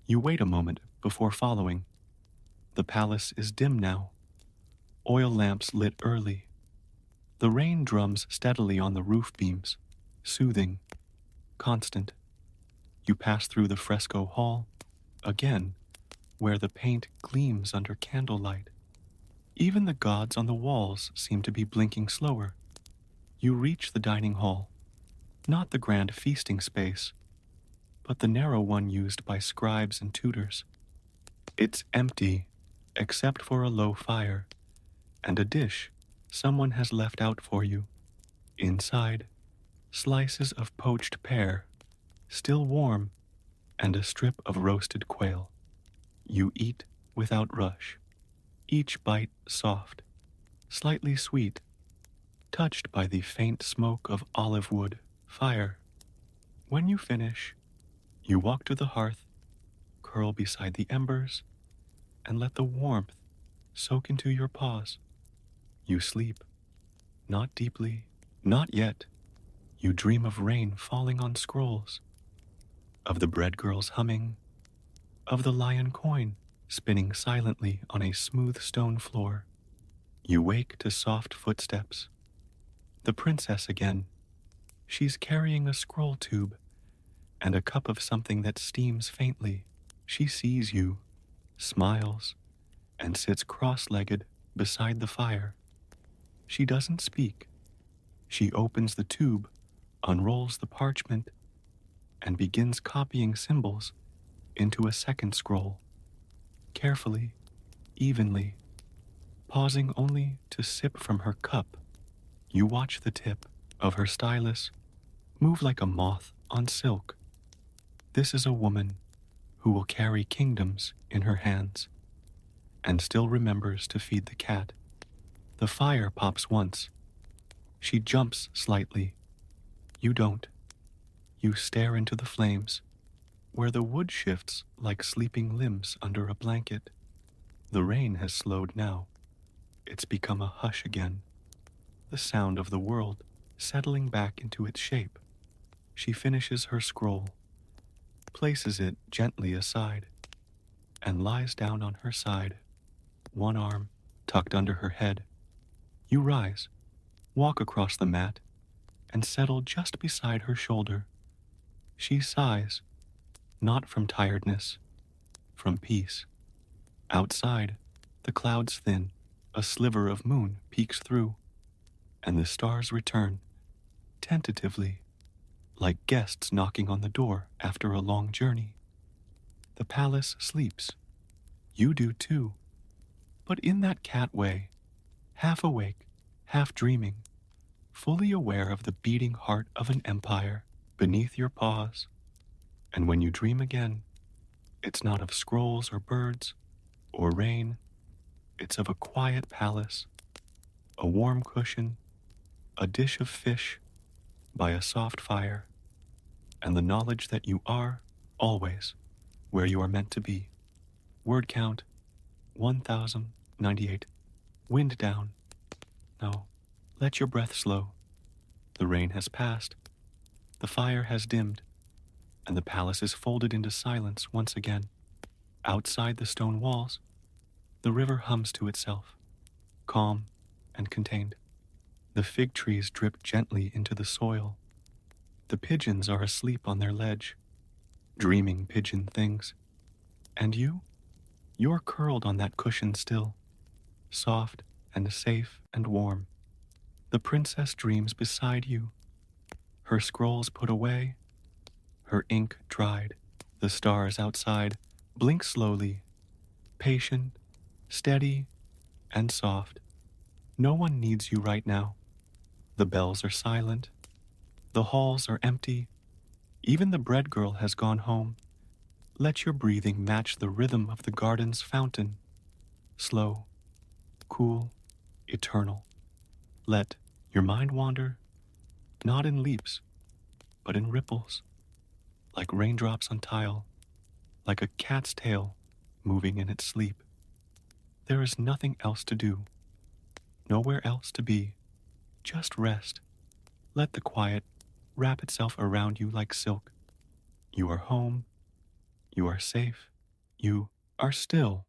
You wait a moment before following. The palace is dim now. Oil lamps lit early. The rain drums steadily on the roof beams, soothing, constant. You pass through the fresco hall, again, where the paint gleams under candlelight. Even the gods on the walls seem to be blinking slower. You reach the dining hall, not the grand feasting space, but the narrow one used by scribes and tutors. It's empty, except for a low fire, and a dish someone has left out for you. Inside, slices of poached pear, still warm, and a strip of roasted quail. You eat without rush, each bite soft, slightly sweet, touched by the faint smoke of olive wood fire. When you finish, you walk to the hearth, curl beside the embers, and let the warmth soak into your paws. You sleep, not deeply, not yet. You dream of rain falling on scrolls, of the bread girls humming, of the lion coin spinning silently on a smooth stone floor. You wake to soft footsteps. The princess again. She's carrying a scroll tube and a cup of something that steams faintly. She sees you, smiles, and sits cross-legged beside the fire. She doesn't speak. She opens the tube, unrolls the parchment, and begins copying symbols into a second scroll. Carefully, evenly, pausing only to sip from her cup. You watch the tip of her stylus move like a moth on silk. This is a woman who will carry kingdoms in her hands and still remembers to feed the cat. The fire pops once. She jumps slightly. You don't. You stare into the flames, where the wood shifts like sleeping limbs under a blanket. The rain has slowed now. It's become a hush again. The sound of the world settling back into its shape. She finishes her scroll, places it gently aside, and lies down on her side, one arm tucked under her head. You rise, walk across the mat, and settle just beside her shoulder. She sighs, not from tiredness, from peace. Outside, the clouds thin, a sliver of moon peeks through, and the stars return, tentatively, like guests knocking on the door after a long journey. The palace sleeps. You do too, but in that cat way, half awake, half dreaming, fully aware of the beating heart of an empire beneath your paws. And when you dream again, it's not of scrolls or birds or rain. It's of a quiet palace, a warm cushion, a dish of fish by a soft fire, and the knowledge that you are always where you are meant to be. Word count 1098. Wind down. No, let your breath slow. The rain has passed. The fire has dimmed, and the palace is folded into silence once again. Outside the stone walls, the river hums to itself, calm and contained. The fig trees drip gently into the soil. The pigeons are asleep on their ledge, dreaming pigeon things. And you? You're curled on that cushion still, soft and safe and warm. The princess dreams beside you, her scrolls put away, her ink dried. The stars outside blink slowly, patient, steady, and soft. No one needs you right now. The bells are silent, the halls are empty, even the bread girl has gone home. Let your breathing match the rhythm of the garden's fountain, slow, cool, eternal. Let your mind wander, not in leaps, but in ripples, like raindrops on tile, like a cat's tail moving in its sleep. There is nothing else to do, nowhere else to be. Just rest. Let the quiet wrap itself around you like silk. You are home. You are safe. You are still.